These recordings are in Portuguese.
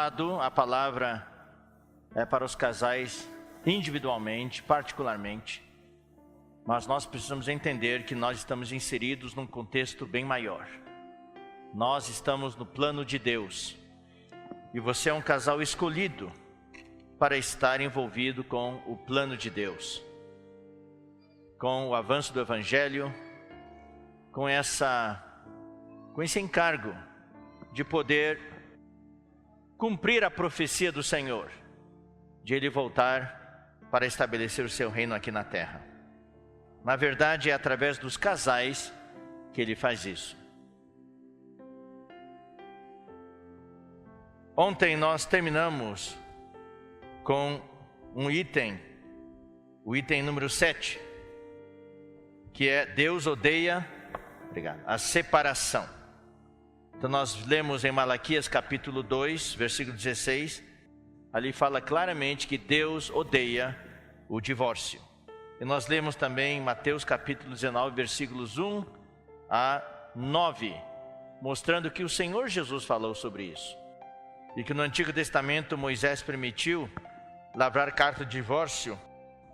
lado, a palavra é para os casais individualmente, particularmente, mas nós precisamos entender que nós estamos inseridos num contexto bem maior. Nós estamos no plano de Deus e você é um casal escolhido para estar envolvido com o plano de Deus, com o avanço do Evangelho, com esse encargo de poder cumprir a profecia do Senhor, de Ele voltar para estabelecer o seu reino aqui na terra. Na verdade, é através dos casais que Ele faz isso. Ontem nós terminamos com um item, o item número 7, que é Deus odeia, a separação. Então nós lemos em Malaquias capítulo 2, versículo 16, ali fala claramente que Deus odeia o divórcio. E nós lemos também em Mateus capítulo 19, versículos 1 a 9, mostrando que o Senhor Jesus falou sobre isso. E que no Antigo Testamento Moisés permitiu lavrar carta de divórcio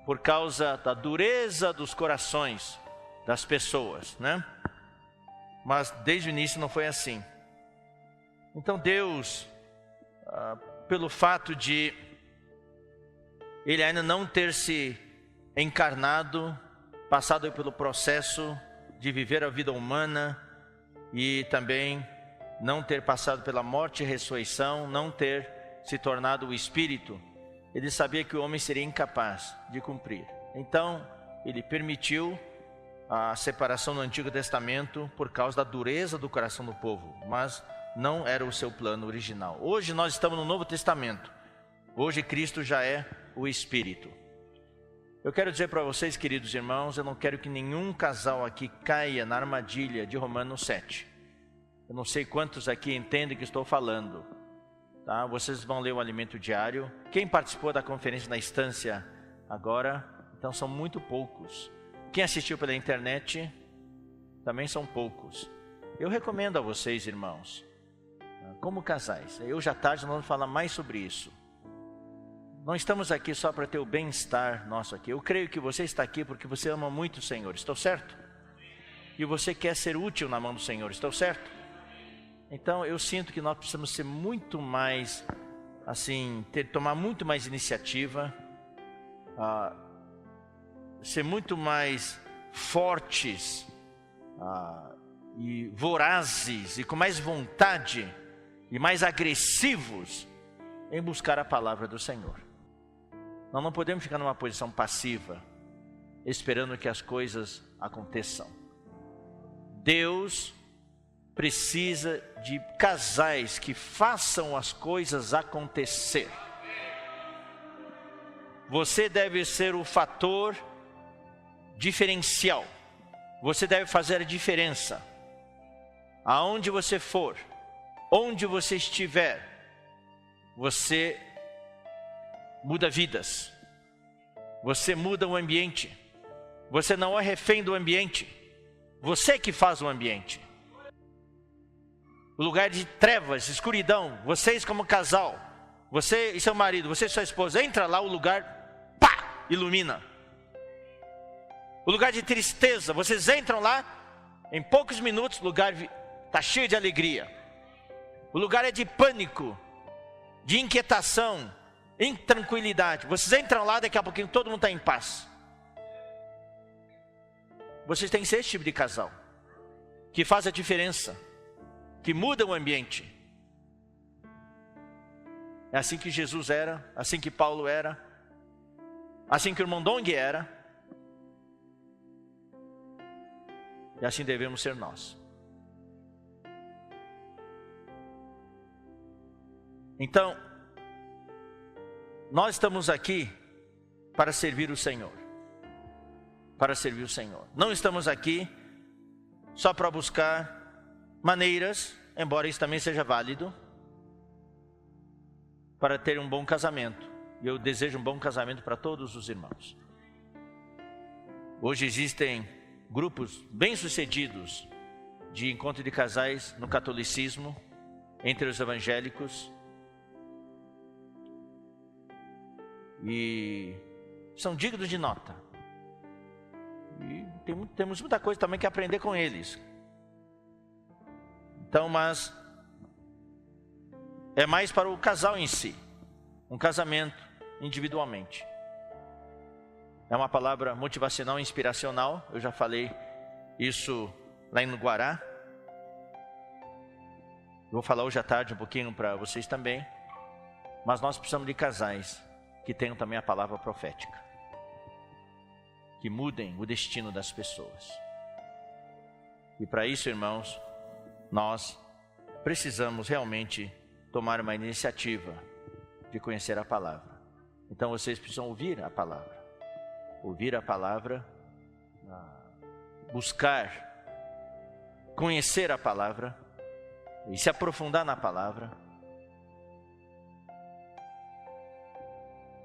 por causa da dureza dos corações das pessoas, né? Mas desde o início não foi assim. Então Deus, pelo fato de Ele ainda não ter se encarnado, passado pelo processo de viver a vida humana e também não ter passado pela morte e ressurreição, não ter se tornado o Espírito, Ele sabia que o homem seria incapaz de cumprir. Então, Ele permitiu a separação no Antigo Testamento por causa da dureza do coração do povo, mas não era o seu plano original. Hoje nós estamos no Novo Testamento. Hoje Cristo já é o Espírito. Eu quero dizer para vocês, queridos irmãos, eu não quero que nenhum casal aqui caia na armadilha de Romanos 7. Eu não sei quantos aqui entendem o que estou falando, tá? Vocês vão ler o Alimento Diário. Quem participou da conferência na Estância agora? Então são muito poucos. Quem assistiu pela internet? Também são poucos. Eu recomendo a vocês, irmãos, como casais, hoje à tarde nós vamos falar mais sobre isso. Não estamos aqui só para ter o bem-estar nosso aqui. Eu creio que você está aqui porque você ama muito o Senhor, estou certo? E você quer ser útil na mão do Senhor, estou certo? Então eu sinto que nós precisamos ser muito mais, assim, tomar muito mais iniciativa, ser muito mais fortes e vorazes e com mais vontade e mais agressivos em buscar a palavra do Senhor. Nós não podemos ficar numa posição passiva, esperando que as coisas aconteçam. Deus precisa de casais que façam as coisas acontecer. Você deve ser o fator diferencial. Você deve fazer a diferença. Aonde você for, onde você estiver, você muda vidas. Você muda o ambiente. Você não é refém do ambiente. Você que faz o ambiente. O lugar de trevas, escuridão, vocês como casal, você e seu marido, você e sua esposa, entra lá, o lugar, pá, ilumina. O lugar de tristeza, vocês entram lá, em poucos minutos o lugar está cheio de alegria. O lugar é de pânico, de inquietação, intranquilidade. Vocês entram lá, daqui a pouquinho todo mundo está em paz. Vocês têm que ser esse tipo de casal, que faz a diferença, que muda o ambiente. É assim que Jesus era, assim que Paulo era, assim que o irmão Dong era, e assim devemos ser nós. Então, nós estamos aqui para servir o Senhor. Para servir o Senhor. Não estamos aqui só para buscar maneiras, embora isso também seja válido, para ter um bom casamento. E eu desejo um bom casamento para todos os irmãos. Hoje existem grupos bem-sucedidos de encontro de casais no catolicismo, entre os evangélicos, e são dignos de nota. E temos muita coisa também que aprender com eles. Então, mas é mais para o casal em si, um casamento individualmente. É uma palavra motivacional, inspiracional. Eu já falei isso lá em Guará. Vou falar hoje à tarde um pouquinho para vocês também. Mas nós precisamos de casais que tenham também a palavra profética, que mudem o destino das pessoas. E para isso, irmãos, nós precisamos realmente tomar uma iniciativa de conhecer a palavra. Então vocês precisam ouvir a palavra. Ouvir a palavra, buscar conhecer a palavra e se aprofundar na palavra.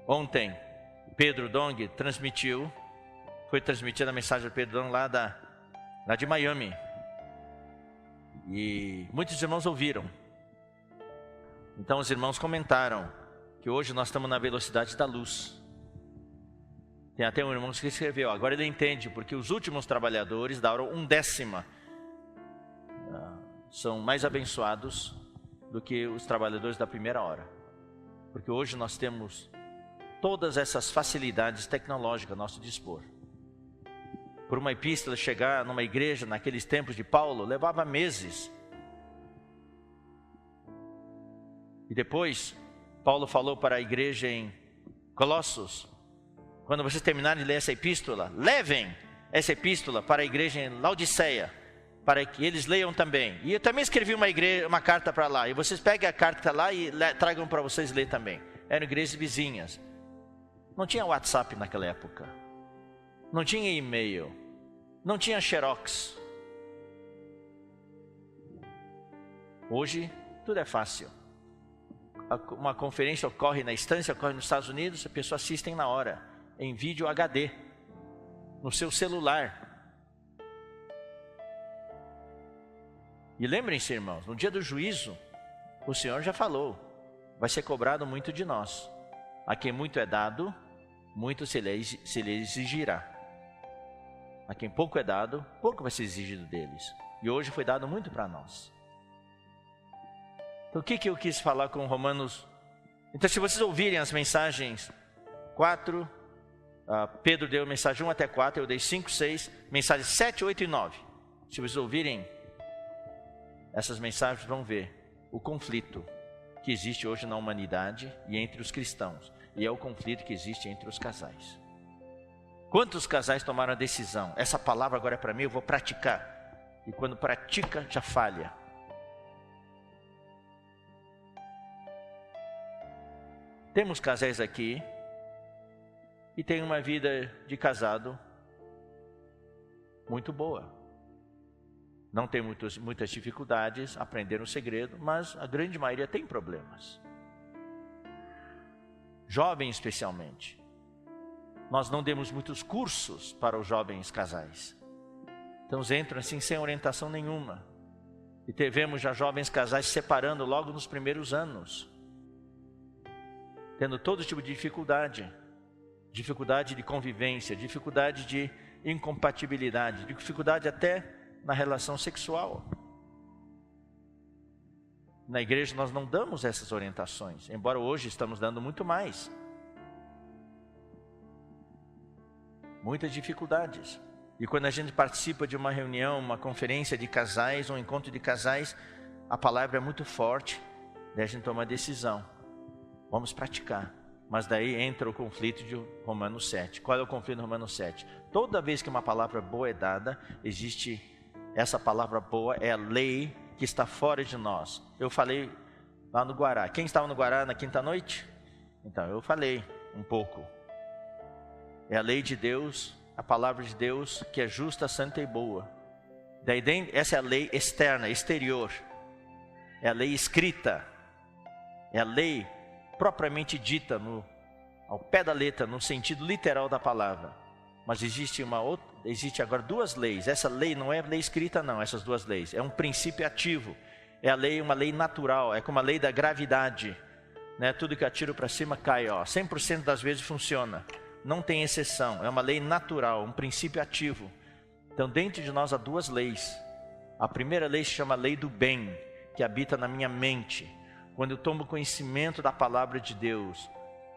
Ontem, Pedro Dong foi transmitida a mensagem de Pedro Dong lá de Miami. E muitos irmãos ouviram. Então os irmãos comentaram que hoje nós estamos na velocidade da luz. Tem até um irmão que escreveu, agora ele entende, porque os últimos trabalhadores da hora 1/10 são mais abençoados do que os trabalhadores da primeira hora. Porque hoje nós temos todas essas facilidades tecnológicas a nosso dispor. Por uma epístola chegar numa igreja naqueles tempos de Paulo, levava meses. E depois, Paulo falou para a igreja em Colossos, quando vocês terminarem de ler essa epístola, levem essa epístola para a igreja em Laodiceia, para que eles leiam também. E eu também escrevi uma carta para lá, e vocês peguem a carta lá e tragam para vocês ler também. Eram igrejas vizinhas. Não tinha WhatsApp naquela época. Não tinha e-mail. Não tinha xerox. Hoje, tudo é fácil. Uma conferência ocorre na instância, ocorre nos Estados Unidos, as pessoas assistem na hora, em vídeo HD, no seu celular. E lembrem-se, irmãos, no dia do juízo, o Senhor já falou, vai ser cobrado muito de nós. A quem muito é dado, muito se lhe exigirá. A quem pouco é dado, pouco vai ser exigido deles. E hoje foi dado muito para nós. Então o que eu quis falar com Romanos? Então se vocês ouvirem as mensagens 4, Pedro deu mensagem 1 até 4, eu dei 5, 6, mensagens 7, 8 e 9. Se vocês ouvirem essas mensagens, vão ver o conflito que existe hoje na humanidade e entre os cristãos. E é o conflito que existe entre os casais. Quantos casais tomaram a decisão? Essa palavra agora é para mim, eu vou praticar. E quando pratica, já falha. Temos casais aqui e tem uma vida de casado muito boa. Não tem muitas dificuldades, aprenderam o segredo, mas a grande maioria tem problemas. Jovens especialmente. Nós não demos muitos cursos para os jovens casais. Então eles entram assim sem orientação nenhuma. E tivemos já jovens casais se separando logo nos primeiros anos. Tendo todo tipo de dificuldade. Dificuldade de convivência, dificuldade de incompatibilidade, dificuldade até na relação sexual. Na igreja nós não damos essas orientações, embora hoje estamos dando muito mais. Muitas dificuldades. E quando a gente participa de uma reunião, uma conferência de casais, um encontro de casais, a palavra é muito forte, daí a gente toma a decisão. Vamos praticar. Mas daí entra o conflito de Romanos 7. Qual é o conflito de Romanos 7? Toda vez que uma palavra boa é dada, existe essa palavra boa, é a lei que está fora de nós. Eu falei lá no Guará. Quem estava no Guará na quinta noite? Então, eu falei um pouco. É a lei de Deus, a palavra de Deus, que é justa, santa e boa. Daí, essa é a lei externa, exterior. É a lei escrita. É a lei propriamente dita, ao pé da letra, no sentido literal da palavra. Mas existe agora duas leis. Essa lei não é lei escrita não, essas duas leis. É um princípio ativo. É uma lei natural, é como a lei da gravidade. né? Tudo que atiro para cima cai, ó. 100% das vezes funciona. Não tem exceção, é uma lei natural, um princípio ativo. Então dentro de nós há duas leis. A primeira lei se chama lei do bem, que habita na minha mente. Quando eu tomo conhecimento da palavra de Deus,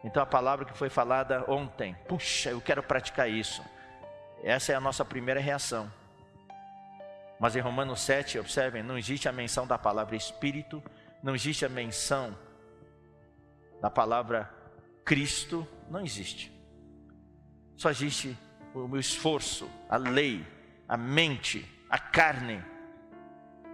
então a palavra que foi falada ontem, puxa, eu quero praticar isso. Essa é a nossa primeira reação. Mas em Romanos 7, observem, não existe a menção da palavra Espírito, não existe a menção da palavra Cristo, não existe. Só existe o meu esforço, a lei, a mente, a carne.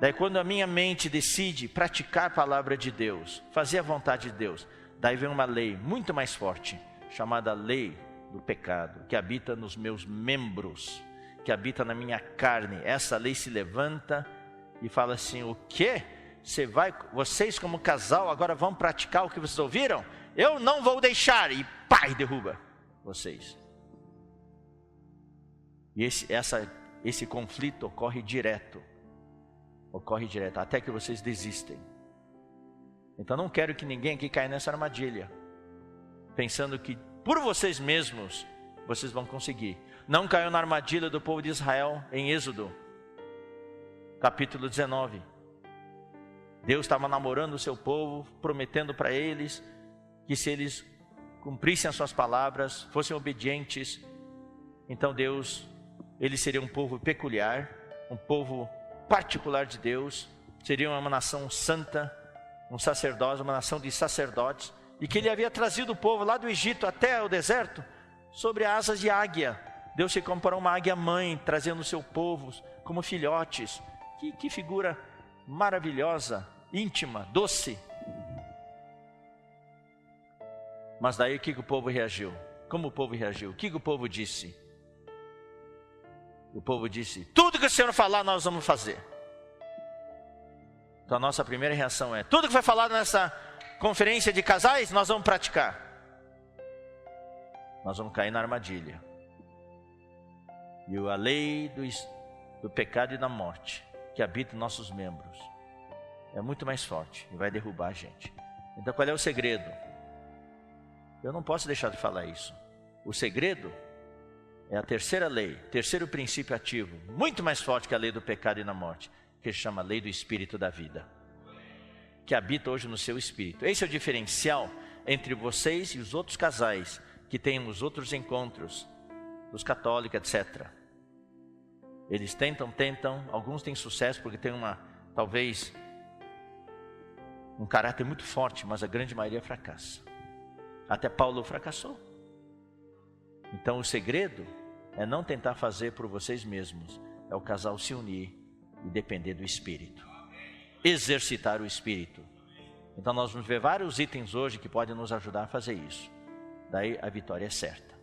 Daí quando a minha mente decide praticar a palavra de Deus, fazer a vontade de Deus, daí vem uma lei muito mais forte, chamada lei do pecado, que habita nos meus membros, que habita na minha carne. Essa lei se levanta e fala assim: o quê? Vocês como casal agora vão praticar o que vocês ouviram? Eu não vou deixar. E pá, e derruba vocês. E esse conflito ocorre direto, até que vocês desistem. Então não quero que ninguém aqui caia nessa armadilha, pensando que por vocês mesmos vocês vão conseguir. Não caiu na armadilha do povo de Israel em Êxodo, capítulo 19. Deus estava namorando o seu povo, prometendo para eles que se eles cumprissem as suas palavras, fossem obedientes, então eles seriam um povo peculiar, um povo particular de Deus, seriam uma nação santa, um sacerdócio, uma nação de sacerdotes, e que ele havia trazido o povo lá do Egito até o deserto, sobre asas de águia. Deus se comparou a uma águia mãe, trazendo o seu povo como filhotes. Que figura maravilhosa, íntima, doce. Mas daí o que o povo reagiu? Como o povo reagiu? O que o povo disse? O povo disse: tudo que o Senhor falar nós vamos fazer. Então a nossa primeira reação é: tudo que foi falado nessa conferência de casais nós vamos praticar. Nós vamos cair na armadilha. E a lei do pecado e da morte, que habita em nossos membros, é muito mais forte e vai derrubar a gente. Então qual é o segredo? Eu não posso deixar de falar isso. O segredo é a terceira lei, terceiro princípio ativo, muito mais forte que a lei do pecado e da morte, que se chama a lei do Espírito da vida, que habita hoje no seu espírito. Esse é o diferencial entre vocês e os outros casais que têm nos outros encontros, os católicos, etc. Eles tentam, alguns têm sucesso porque tem talvez um caráter muito forte, mas a grande maioria fracassa. Até Paulo fracassou. Então o segredo é não tentar fazer por vocês mesmos, é o casal se unir e depender do Espírito, exercitar o Espírito. Então nós vamos ver vários itens hoje que podem nos ajudar a fazer isso. Daí a vitória é certa.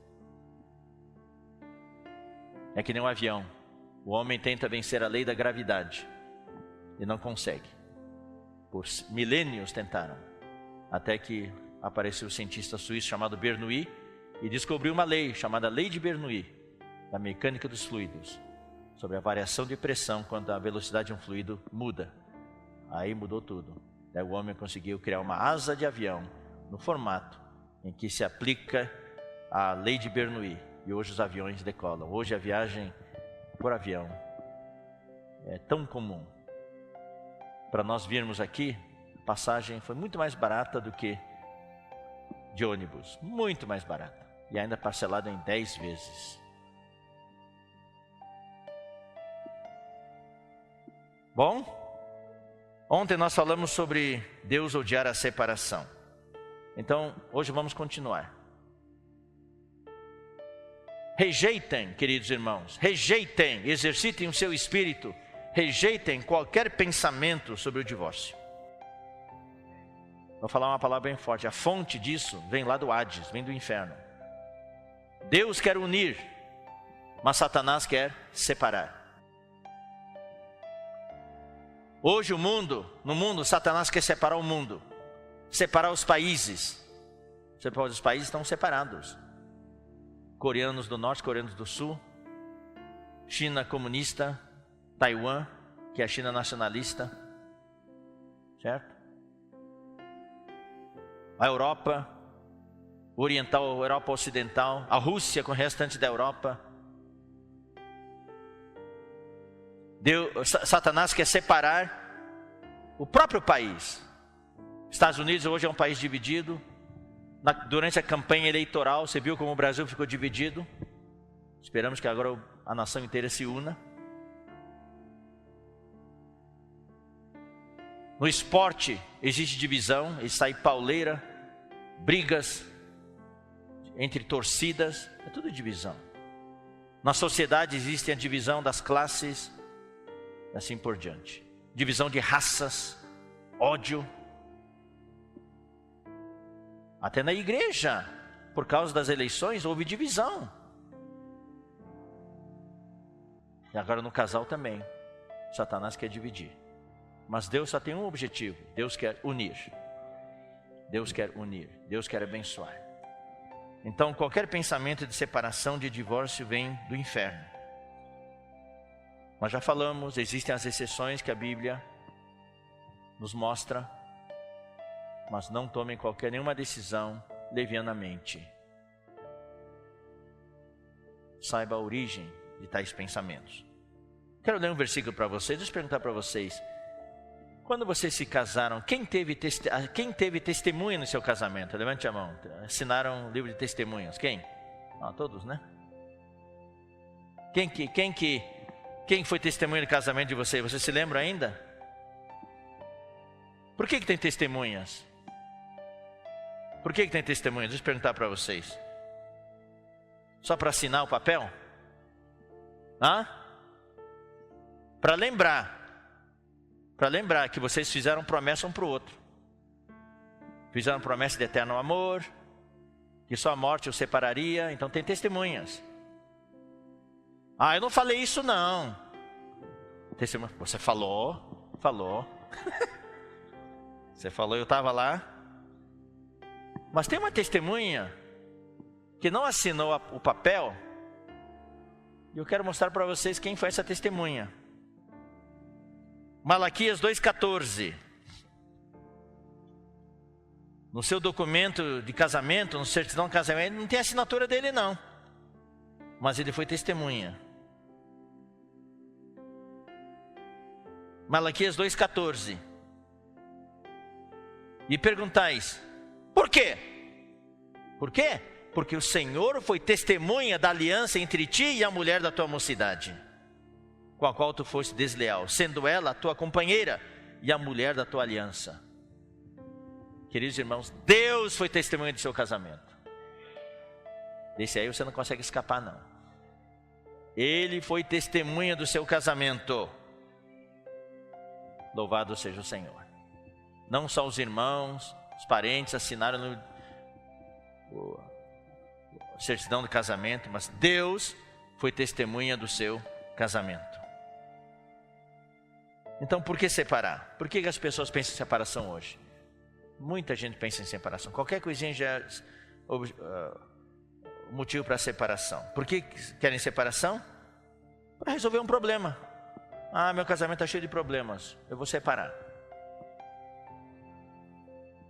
É que nem um avião. O homem tenta vencer a lei da gravidade e não consegue. Por milênios tentaram, até que apareceu um cientista suíço chamado Bernoulli e descobriu uma lei chamada Lei de Bernoulli, da mecânica dos fluidos, sobre a variação de pressão quando a velocidade de um fluido muda. Aí mudou tudo. Daí o homem conseguiu criar uma asa de avião no formato em que se aplica a Lei de Bernoulli. E hoje os aviões decolam. Hoje a viagem por avião é tão comum. Para nós virmos aqui, a passagem foi muito mais barata do que de ônibus. Muito mais barata. E ainda parcelada em 10 vezes. Bom, ontem nós falamos sobre Deus odiar a separação. Então, hoje vamos continuar. Rejeitem, queridos irmãos, rejeitem, exercitem o seu espírito, rejeitem qualquer pensamento sobre o divórcio. Vou falar uma palavra bem forte, a fonte disso vem lá do Hades, vem do inferno. Deus quer unir, mas Satanás quer separar. Hoje no mundo, Satanás quer separar o mundo, separar os países. Os países estão separados. Coreanos do norte, coreanos do sul, China comunista, Taiwan, que é a China nacionalista, certo? a Europa Oriental, a Europa Ocidental, a Rússia com o restante da Europa. Satanás quer separar o próprio país. Estados Unidos hoje é um país dividido. Durante a campanha eleitoral, você viu como o Brasil ficou dividido. Esperamos que agora a nação inteira se una. No esporte existe divisão, está aí pauleira, brigas entre torcidas, é tudo divisão. Na sociedade existe a divisão das classes, assim por diante. Divisão de raças, ódio. Até na igreja, por causa das eleições, houve divisão. E agora no casal também, Satanás quer dividir. Mas Deus só tem um objetivo, Deus quer unir. Deus quer unir, Deus quer abençoar. Então qualquer pensamento de separação, de divórcio vem do inferno. Mas já falamos, existem as exceções que a Bíblia nos mostra. Mas não tomem nenhuma decisão levianamente. Saiba a origem de tais pensamentos. Quero ler um versículo para vocês, deixa eu perguntar para vocês. Quando vocês se casaram, quem teve testemunha no seu casamento? Levante a mão. Assinaram um livro de testemunhas. Quem? Todos, né? Quem foi testemunha do casamento de vocês? Você se lembra ainda? Por que tem testemunhas? Por que tem testemunhas? Deixa eu perguntar para vocês. Só para assinar o papel? Para lembrar. Para lembrar que vocês fizeram promessa um para o outro. Fizeram promessa de eterno amor, que só a morte os separaria. Então tem testemunhas. Eu não falei isso não. Testemunha. Você falou. Você falou, eu estava lá. Mas tem uma testemunha que não assinou o papel. E eu quero mostrar para vocês quem foi essa testemunha. Malaquias 2,14. No seu documento de casamento, no certidão de casamento, não tem a assinatura dele não. Mas ele foi testemunha. Malaquias 2,14. E perguntais, por quê? Por quê? Porque o Senhor foi testemunha da aliança entre ti e a mulher da tua mocidade, com a qual tu foste desleal, sendo ela a tua companheira e a mulher da tua aliança. Queridos irmãos, Deus foi testemunha do seu casamento. Desse aí você não consegue escapar não. Ele foi testemunha do seu casamento. Louvado seja o Senhor. Não só os irmãos, os parentes assinaram no certidão de casamento, mas Deus foi testemunha do seu casamento. Então por que separar? Por que as pessoas pensam em separação hoje? Muita gente pensa em separação. Qualquer coisinha já é motivo para separação. Por que querem separação? Para resolver um problema. Meu casamento está cheio de problemas, eu vou separar.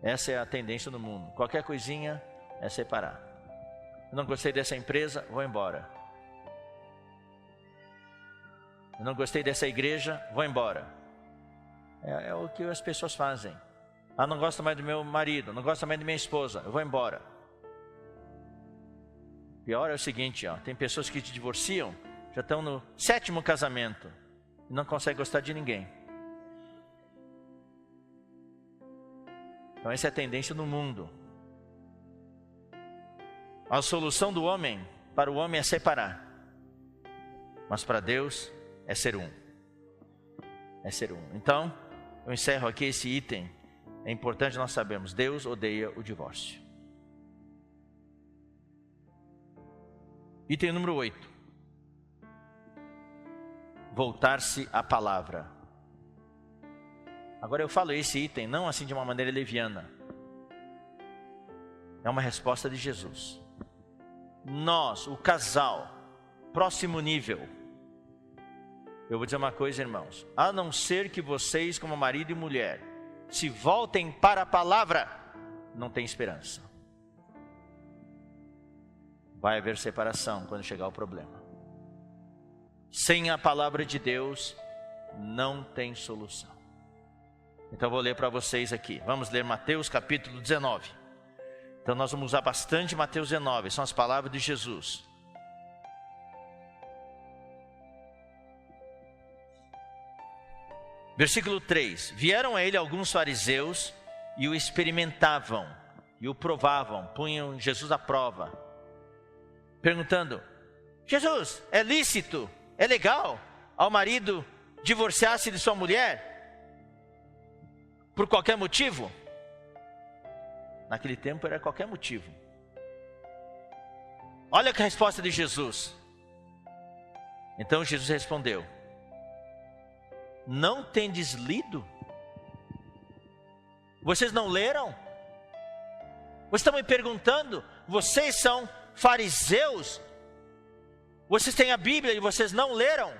Essa é a tendência no mundo. Qualquer coisinha é separar. Eu não gostei dessa empresa, vou embora. Eu não gostei dessa igreja, vou embora. É o que as pessoas fazem. Não gosto mais do meu marido, não gosto mais da minha esposa, eu vou embora. Pior é o seguinte, tem pessoas que te divorciam, já estão no 7º casamento e não conseguem gostar de ninguém. Então essa é a tendência no mundo. A solução do homem, para o homem é separar. Mas para Deus é ser um. É ser um. Então, eu encerro aqui esse item. É importante nós sabermos, Deus odeia o divórcio. Item número 8. Voltar-se à palavra. Agora eu falo esse item não assim de uma maneira leviana. É uma resposta de Jesus. Nós, o casal, próximo nível. Eu vou dizer uma coisa, irmãos. A não ser que vocês, como marido e mulher, se voltem para a palavra, não tem esperança. Vai haver separação quando chegar o problema. Sem a palavra de Deus, não tem solução. Então eu vou ler para vocês aqui. Vamos ler Mateus capítulo 19. Então nós vamos usar bastante Mateus 19, são as palavras de Jesus. Versículo 3. Vieram a ele alguns fariseus e o experimentavam, e o provavam, punham Jesus à prova, perguntando: Jesus, é lícito, é legal ao marido divorciar-se de sua mulher por qualquer motivo? Naquele tempo era qualquer motivo. Olha que a resposta de Jesus. Então Jesus respondeu: não tendes lido? Vocês não leram? Vocês estão me perguntando? Vocês são fariseus? Vocês têm a Bíblia e vocês não leram?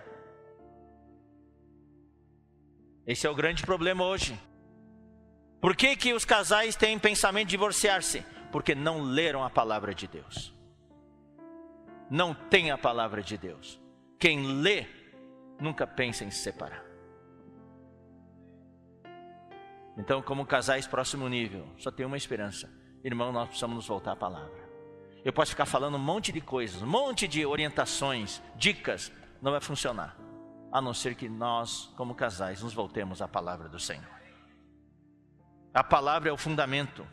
Esse é o grande problema hoje. Por que que os casais têm pensamento de divorciar-se? Porque não leram a palavra de Deus. Não tem a palavra de Deus. Quem lê, nunca pensa em se separar. Então, como casais próximo nível, só tem uma esperança. Irmão, nós precisamos nos voltar à palavra. Eu posso ficar falando um monte de coisas, um monte de orientações, dicas, não vai funcionar. A não ser que nós, como casais, nos voltemos à palavra do Senhor. A palavra é o fundamento.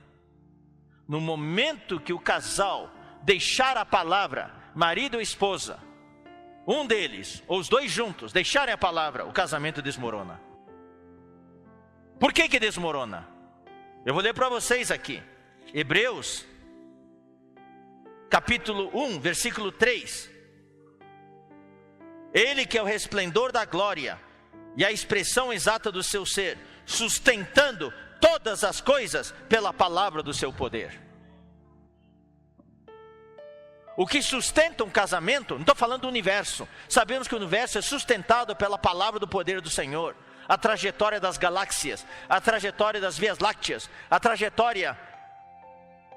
No momento que o casal deixar a palavra, marido ou esposa, um deles, ou os dois juntos, deixarem a palavra, o casamento desmorona. Por que que desmorona? Eu vou ler para vocês aqui. Hebreus, capítulo 1, versículo 3. Ele que é o resplendor da glória e a expressão exata do seu ser, sustentando todas as coisas pela palavra do seu poder. O que sustenta um casamento, não estou falando do universo. Sabemos que o universo é sustentado pela palavra do poder do Senhor. A trajetória das galáxias, a trajetória das vias lácteas, a trajetória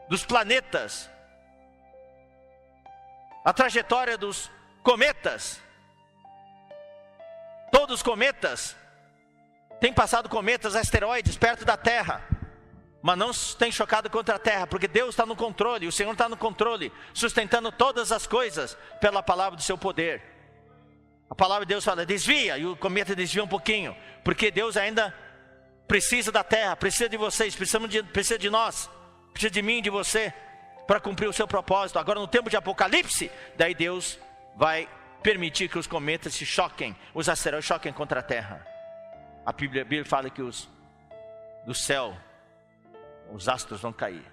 dos planetas, a trajetória dos cometas. Todos os cometas têm passado cometas, asteroides perto da Terra, mas não têm chocado contra a Terra, porque Deus está no controle, o Senhor está no controle, sustentando todas as coisas pela palavra do seu poder. A palavra de Deus fala, desvia, e o cometa desvia um pouquinho, porque Deus ainda precisa da terra, precisa de vocês, precisa de nós, precisa de mim e de você, para cumprir o seu propósito. Agora no tempo de Apocalipse, daí Deus vai permitir que os cometas se choquem, os asteroides choquem contra a terra. A Bíblia fala que do céu, os astros vão cair.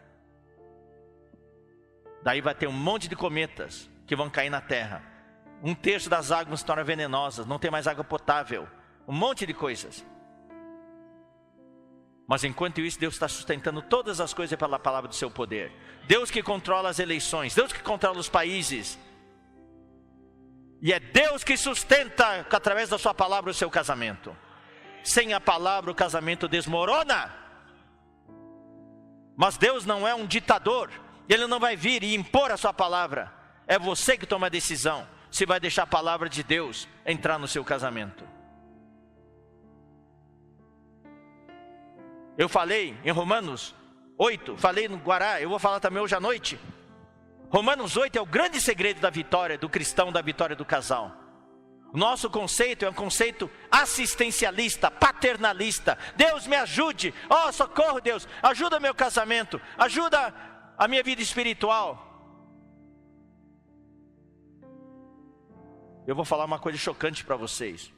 Daí vai ter um monte de cometas que vão cair na terra. 1/3 das águas se tornam venenosas, não tem mais água potável, um monte de coisas. Mas enquanto isso, Deus está sustentando todas as coisas pela palavra do seu poder. Deus que controla as eleições, Deus que controla os países. E é Deus que sustenta, através da sua palavra, o seu casamento. Sem a palavra, o casamento desmorona. Mas Deus não é um ditador, Ele não vai vir e impor a sua palavra. É você que toma a decisão se vai deixar a palavra de Deus entrar no seu casamento. Eu falei em Romanos 8, falei no Guará, eu vou falar também hoje à noite. Romanos 8 é o grande segredo da vitória do cristão, da vitória do casal. O nosso conceito é um conceito assistencialista, paternalista. Deus me ajude, oh socorro Deus, ajuda meu casamento, ajuda a minha vida espiritual. Eu vou falar uma coisa chocante para vocês.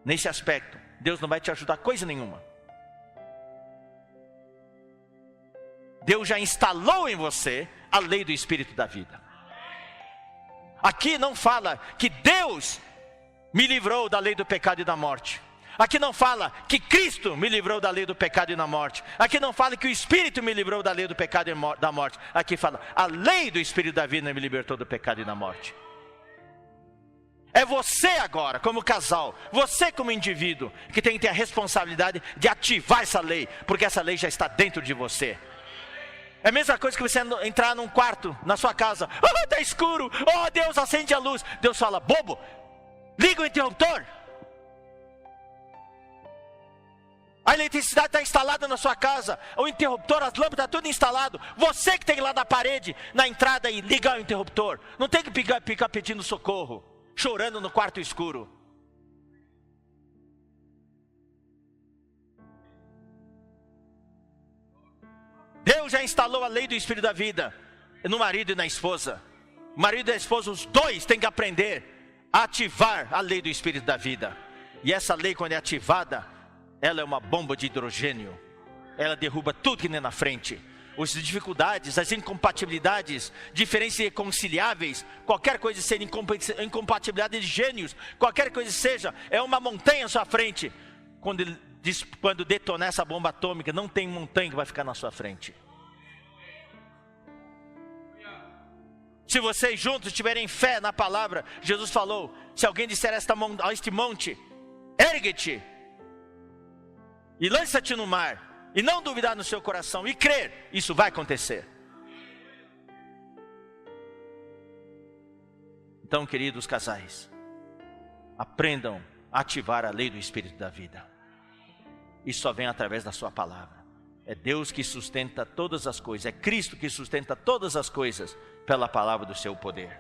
Nesse aspecto, Deus não vai te ajudar coisa nenhuma. Deus já instalou em você a lei do Espírito da vida. Aqui não fala que Deus me livrou da lei do pecado e da morte. Aqui não fala que Cristo me livrou da lei do pecado e da morte. Aqui não fala que o Espírito me livrou da lei do pecado e da morte. Aqui fala, a lei do Espírito da vida me libertou do pecado e da morte. É você agora, como casal, você como indivíduo, que tem que ter a responsabilidade de ativar essa lei, porque essa lei já está dentro de você. É a mesma coisa que você entrar num quarto, na sua casa, está escuro, Deus acende a luz. Deus fala, bobo, liga o interruptor. A eletricidade está instalada na sua casa, o interruptor, as lâmpadas, tudo instalado. Você que tem que ir lá na parede, na entrada e ligar o interruptor. Não tem que ficar pedindo socorro, chorando no quarto escuro. Deus já instalou a lei do Espírito da vida no marido e na esposa. O marido e a esposa, os dois têm que aprender a ativar a lei do Espírito da vida. E essa lei, quando é ativada, ela é uma bomba de hidrogênio. Ela derruba tudo que tem na frente. As dificuldades, as incompatibilidades, diferenças irreconciliáveis, qualquer coisa seja incompatibilidade de gênios, qualquer coisa seja, é uma montanha à sua frente. Quando detonar essa bomba atômica, não tem montanha que vai ficar na sua frente. Se vocês juntos tiverem fé na palavra, Jesus falou, se alguém disser a este monte, ergue-te e lança-te no mar, e não duvidar no seu coração, e crer, isso vai acontecer. Então, queridos casais, aprendam a ativar a lei do Espírito da vida. Isso só vem através da sua palavra. É Deus que sustenta todas as coisas, é Cristo que sustenta todas as coisas pela palavra do seu poder.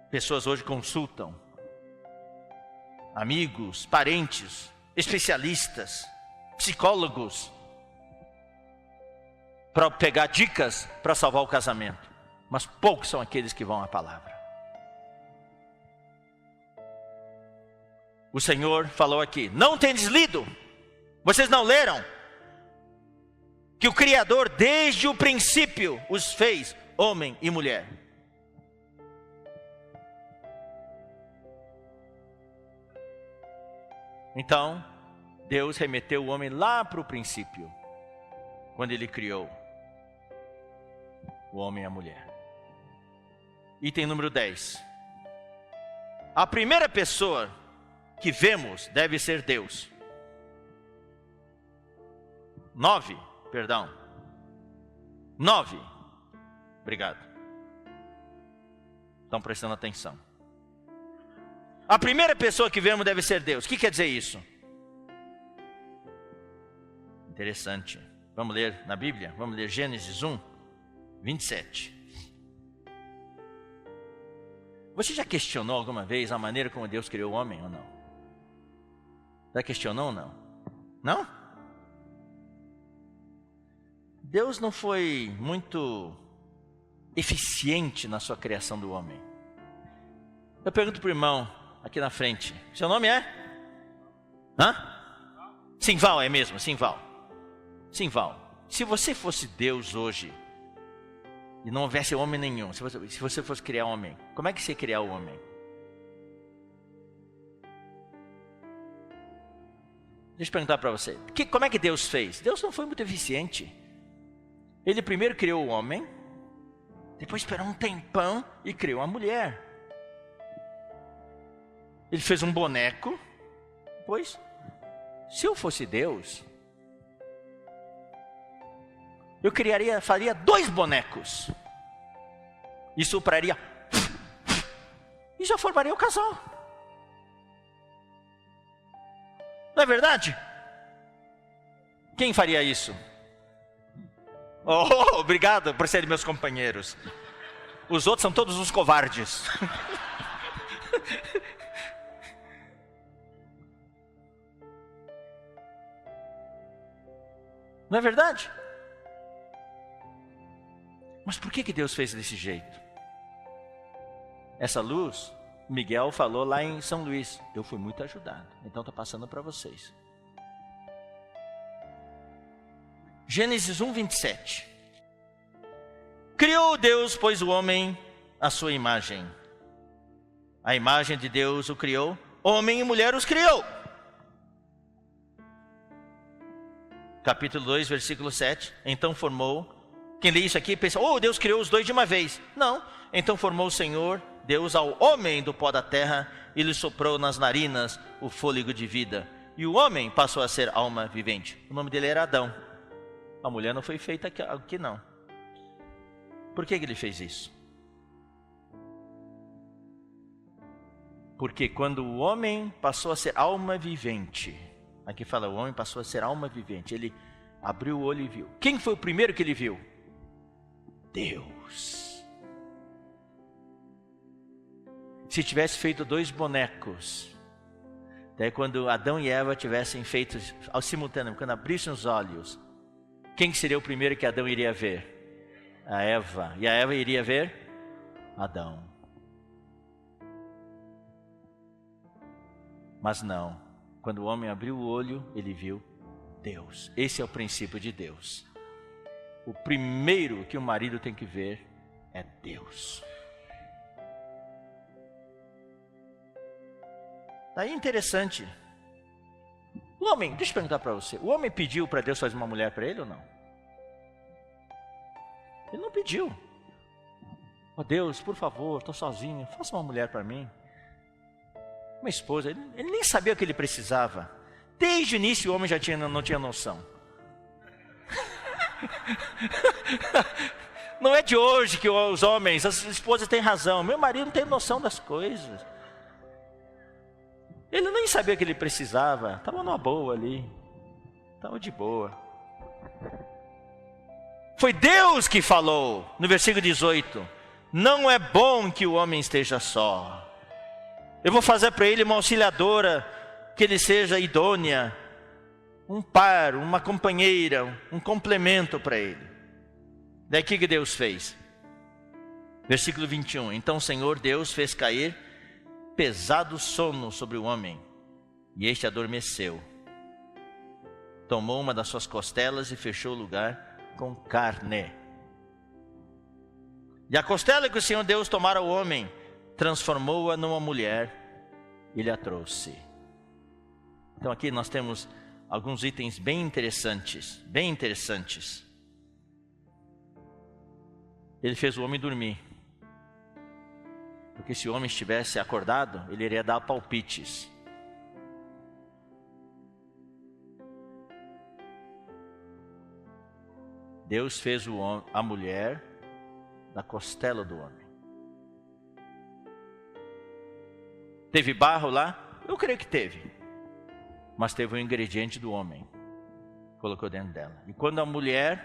Pessoas hoje consultam amigos, parentes, especialistas, psicólogos, para pegar dicas para salvar o casamento. Mas poucos são aqueles que vão à palavra. O Senhor falou aqui, não tendes lido? Vocês não leram? Que o Criador desde o princípio os fez homem e mulher. Então, Deus remeteu o homem lá para o princípio, quando Ele criou o homem e a mulher. Item número 10. A primeira pessoa que vemos deve ser Deus. 9. Obrigado. Estão prestando atenção. A primeira pessoa que vemos deve ser Deus. O que quer dizer isso? Interessante. Vamos ler na Bíblia? Vamos ler Gênesis 1, 27. Você já questionou alguma vez a maneira como Deus criou o homem ou não? Já questionou ou não? Não? Deus não foi muito eficiente na sua criação do homem. Eu pergunto para o irmão aqui na frente, seu nome é? Simval, é mesmo, Simval. Se você fosse Deus hoje e não houvesse homem nenhum, se você fosse criar homem, como é que você ia criar o homem? Deixa eu perguntar para você, como é que Deus fez? Deus não foi muito eficiente. Ele primeiro criou o homem, depois esperou um tempão e criou a mulher. Ele fez um boneco. Pois, se eu fosse Deus, eu faria 2 bonecos e sopraria e já formaria o casal. Não é verdade? Quem faria isso? Obrigado por serem meus companheiros. Os outros são todos uns covardes. Não é verdade? Mas por que Deus fez desse jeito? Essa luz, Miguel falou lá em São Luís. Eu fui muito ajudado, então está passando para vocês. Gênesis 1, 27. Criou Deus, pois, o homem à sua imagem. A imagem de Deus o criou, homem e mulher os criou. Capítulo 2, versículo 7. Então formou Quem lê isso aqui pensa, Deus criou os dois de uma vez. Não, então formou o Senhor Deus ao homem do pó da terra e lhe soprou nas narinas o fôlego de vida. E o homem passou a ser alma vivente. O nome dele era Adão. A mulher não foi feita aqui não. Por que ele fez isso? Porque quando o homem passou a ser alma vivente, aqui fala, o homem passou a ser alma vivente, ele abriu o olho e viu. Quem foi o primeiro que ele viu? Deus. Se tivesse feito 2 bonecos, daí quando Adão e Eva tivessem feito ao simultâneo, quando abrissem os olhos, quem seria o primeiro que Adão iria ver? A Eva. E a Eva iria ver Adão. Mas não, quando o homem abriu o olho, ele viu Deus. Esse é o princípio de Deus. O primeiro que o marido tem que ver é Deus. Daí é interessante. O homem, deixa eu perguntar para você, o homem pediu para Deus fazer uma mulher para ele ou não? Ele não pediu. Deus, por favor, estou sozinho, faça uma mulher para mim. Uma esposa, ele nem sabia o que ele precisava. Desde o início o homem já não tinha noção. Não é de hoje que os homens, as esposas têm razão. Meu marido não tem noção das coisas. Ele nem sabia o que ele precisava. Estava numa boa ali. Estava de boa. Foi Deus que falou, no versículo 18. Não é bom que o homem esteja só. Eu vou fazer para ele uma auxiliadora, que ele seja idônea, um par, uma companheira, um complemento para ele. Daí que Deus fez? Versículo 21. Então o Senhor Deus fez cair pesado sono sobre o homem, e este adormeceu. Tomou uma das suas costelas e fechou o lugar com carne. E a costela que o Senhor Deus tomara ao homem, transformou-a numa mulher e lhe a trouxe. Então aqui nós temos alguns itens bem interessantes, bem interessantes. Ele fez o homem dormir, porque se o homem estivesse acordado, ele iria dar palpites. Deus fez a mulher da costela do homem. Teve barro lá? Eu creio que teve. Mas teve um ingrediente do homem. Colocou dentro dela. E quando a mulher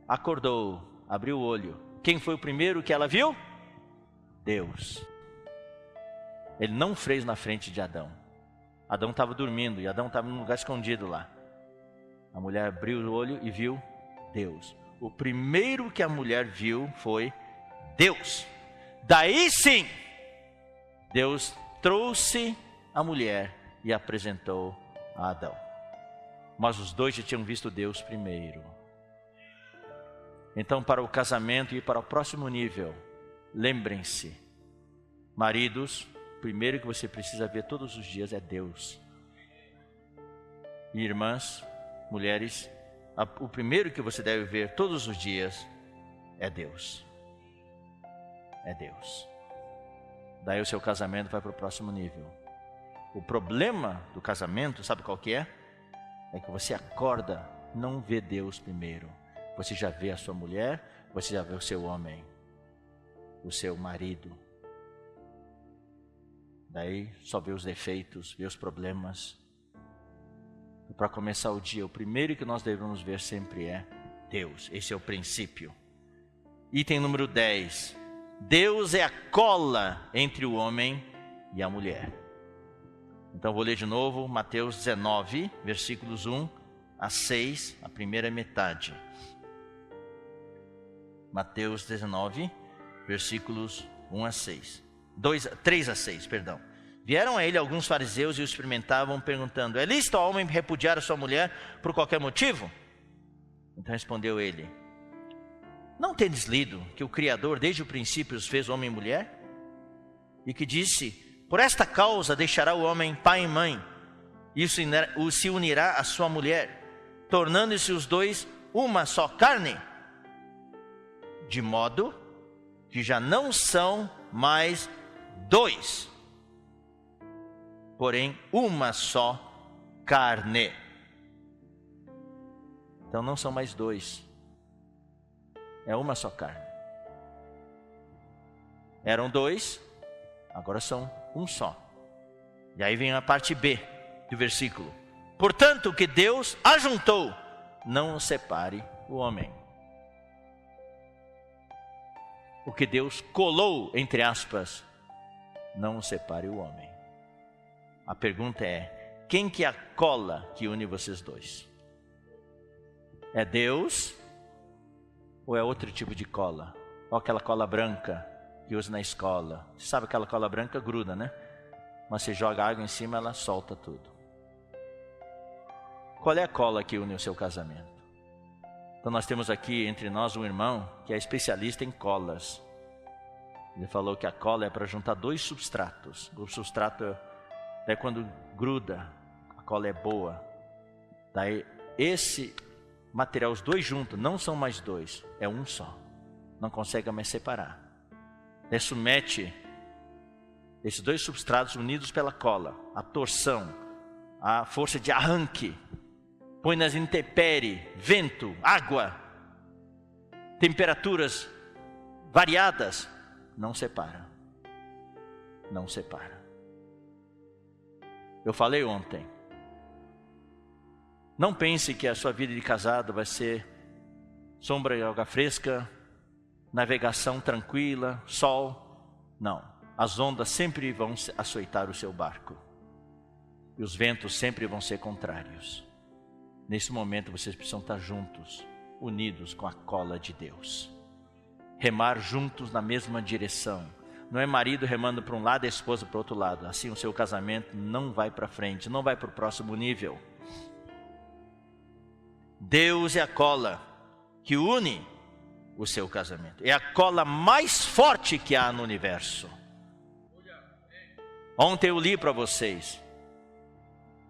acordou, abriu o olho, quem foi o primeiro que ela viu? Deus. Ele não fez na frente de Adão. Adão estava dormindo e Adão estava num lugar escondido lá. A mulher abriu o olho e viu Deus. O primeiro que a mulher viu foi Deus. Daí sim, Deus trouxe a mulher e apresentou a Adão. Mas os dois já tinham visto Deus primeiro. Então, para o casamento e para o próximo nível, lembrem-se, maridos, o primeiro que você precisa ver todos os dias é Deus. E irmãs, mulheres, o primeiro que você deve ver todos os dias é Deus. É Deus. Daí o seu casamento vai para o próximo nível. O problema do casamento, sabe qual que é? É que você acorda, não vê Deus primeiro. Você já vê a sua mulher, você já vê o seu homem, o seu marido. Daí só vê os defeitos, vê os problemas. E para começar o dia, o primeiro que nós devemos ver sempre é Deus. Esse é o princípio. Item número 10. Deus é a cola entre o homem e a mulher. Então vou ler de novo Mateus 19, versículos 1 a 6, a primeira metade. Mateus 19, versículos 1 a 6. 3 a 6, perdão. Vieram a ele alguns fariseus e o experimentavam, perguntando: é lícito ao homem repudiar a sua mulher por qualquer motivo? Então respondeu ele: não tendes lido que o Criador desde o princípio os fez homem e mulher? E que disse: por esta causa deixará o homem pai e mãe, e se unirá à sua mulher, tornando-se os dois uma só carne? de modo que já não são mais dois, porém uma só carne. Então não são mais dois, é uma só carne. Eram dois, agora são um só. E aí vem a parte B do versículo. Portanto, o que Deus ajuntou, não separe o homem. O que Deus colou, entre aspas, não separe o homem. A pergunta é, quem que é a cola que une vocês dois? É Deus ou é outro tipo de cola? Ou aquela cola branca que usa na escola? Você sabe aquela cola branca gruda, né? Mas você joga água em cima, ela solta tudo. Qual é a cola que une o seu casamento? Então nós temos aqui entre nós um irmão que é especialista em colas. Ele falou que a cola é para juntar dois substratos. O substrato é quando gruda, a cola é boa. Daí esse material, os dois juntos, não são mais dois, é um só. Não consegue mais separar. Daí submete esses dois substratos unidos pela cola, a torção, a força de arranque, põe nas intempéries, vento, água, temperaturas variadas, não separa. Não separa. Eu falei ontem, não pense que a sua vida de casado vai ser sombra e água fresca, navegação tranquila, sol. Não, as ondas sempre vão açoitar o seu barco. E os ventos sempre vão ser contrários. Nesse momento vocês precisam estar juntos, unidos com a cola de Deus. Remar juntos na mesma direção. Não é marido remando para um lado e a esposa para o outro lado. Assim o seu casamento não vai para frente, não vai para o próximo nível. Deus é a cola que une o seu casamento. É a cola mais forte que há no universo. Ontem eu li para vocês,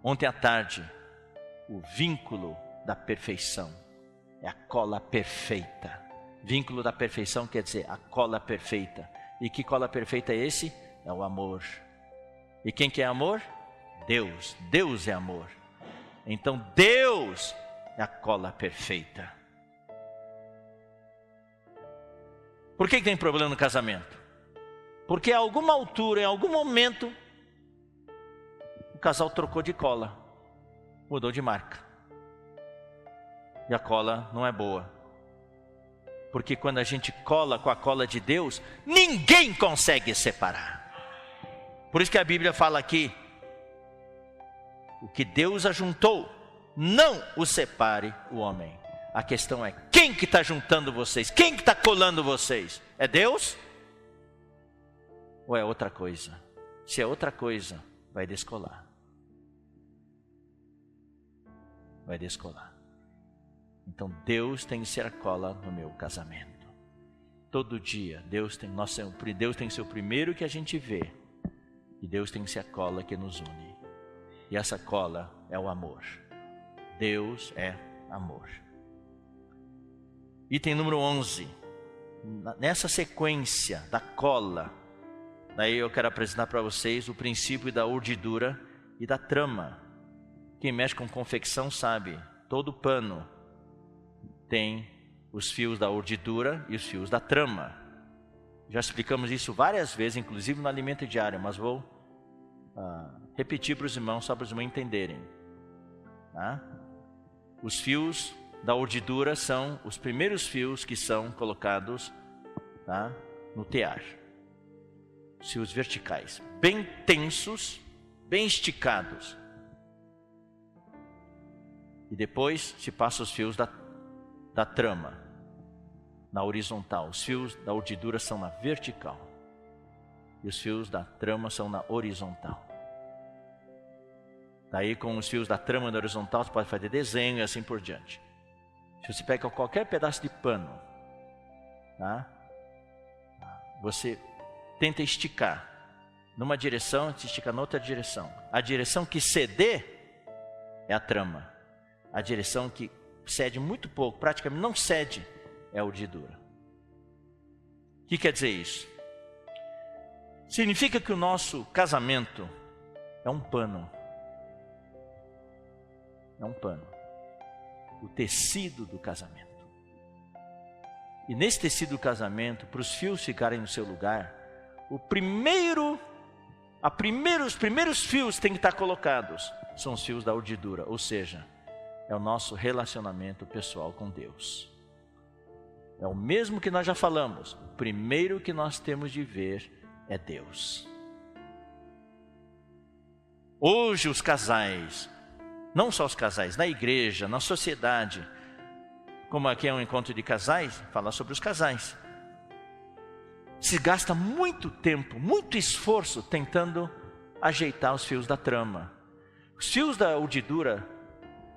ontem à tarde, o vínculo da perfeição. É a cola perfeita. Vínculo da perfeição quer dizer a cola perfeita. E que cola perfeita é esse? É o amor. E quem que é amor? Deus. Deus é amor. Então Deus é a cola perfeita. Por que tem problema no casamento? Porque a alguma altura, em algum momento, o casal trocou de cola, mudou de marca. E a cola não é boa. Porque quando a gente cola com a cola de Deus, ninguém consegue separar. Por isso que a Bíblia fala aqui, o que Deus ajuntou, não o separe o homem. A questão é, quem que está juntando vocês? Quem que está colando vocês? É Deus? Ou é outra coisa? Se é outra coisa, vai descolar. Vai descolar. Então Deus tem que ser a cola no meu casamento. Todo dia, Deus tem que ser o primeiro que a gente vê. E Deus tem que ser a cola que nos une. E essa cola é o amor. Deus é amor. Item número 11. Nessa sequência da cola, daí eu quero apresentar para vocês o princípio da urdidura e da trama. Quem mexe com confecção sabe, todo pano tem os fios da urdidura e os fios da trama. Já explicamos isso várias vezes, inclusive no alimento diário, mas vou repetir para os irmãos, só para os irmãos entenderem. Tá? Os fios da urdidura são os primeiros fios que são colocados, tá, no tear. Os fios verticais, bem tensos, bem esticados. E depois se passa os fios da trama, na horizontal. Os fios da urdidura são na vertical. E os fios da trama são na horizontal. Daí com os fios da trama na horizontal você pode fazer desenho e assim por diante. Se você pega qualquer pedaço de pano, tá? Você tenta esticar numa direção, se estica na outra direção. A direção que ceder é a trama. A direção que cede muito pouco, praticamente não cede, é a urdidura. O que quer dizer isso? Significa que o nosso casamento é um pano. É um pano. O tecido do casamento. E nesse tecido do casamento, para os fios ficarem no seu lugar, os primeiros fios que têm que estar colocados são os fios da urdidura, ou seja, é o nosso relacionamento pessoal com Deus. É o mesmo que nós já falamos. O primeiro que nós temos de ver é Deus. Hoje os casais, não só os casais, na igreja, na sociedade, como aqui é um encontro de casais, falar sobre os casais, se gasta muito tempo, muito esforço tentando ajeitar os fios da trama. Os fios da urdidura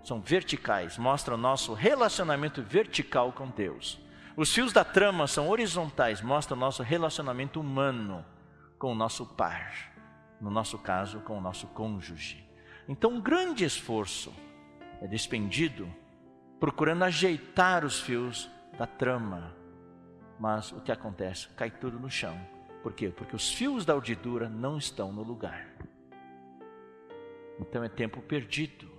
são verticais, mostram o nosso relacionamento vertical com Deus. Os fios da trama são horizontais, mostram o nosso relacionamento humano com o nosso par, no nosso caso, com o nosso cônjuge. Então, um grande esforço é despendido procurando ajeitar os fios da trama. Mas o que acontece? Cai tudo no chão. Por quê? Porque os fios da urdidura não estão no lugar. Então é tempo perdido.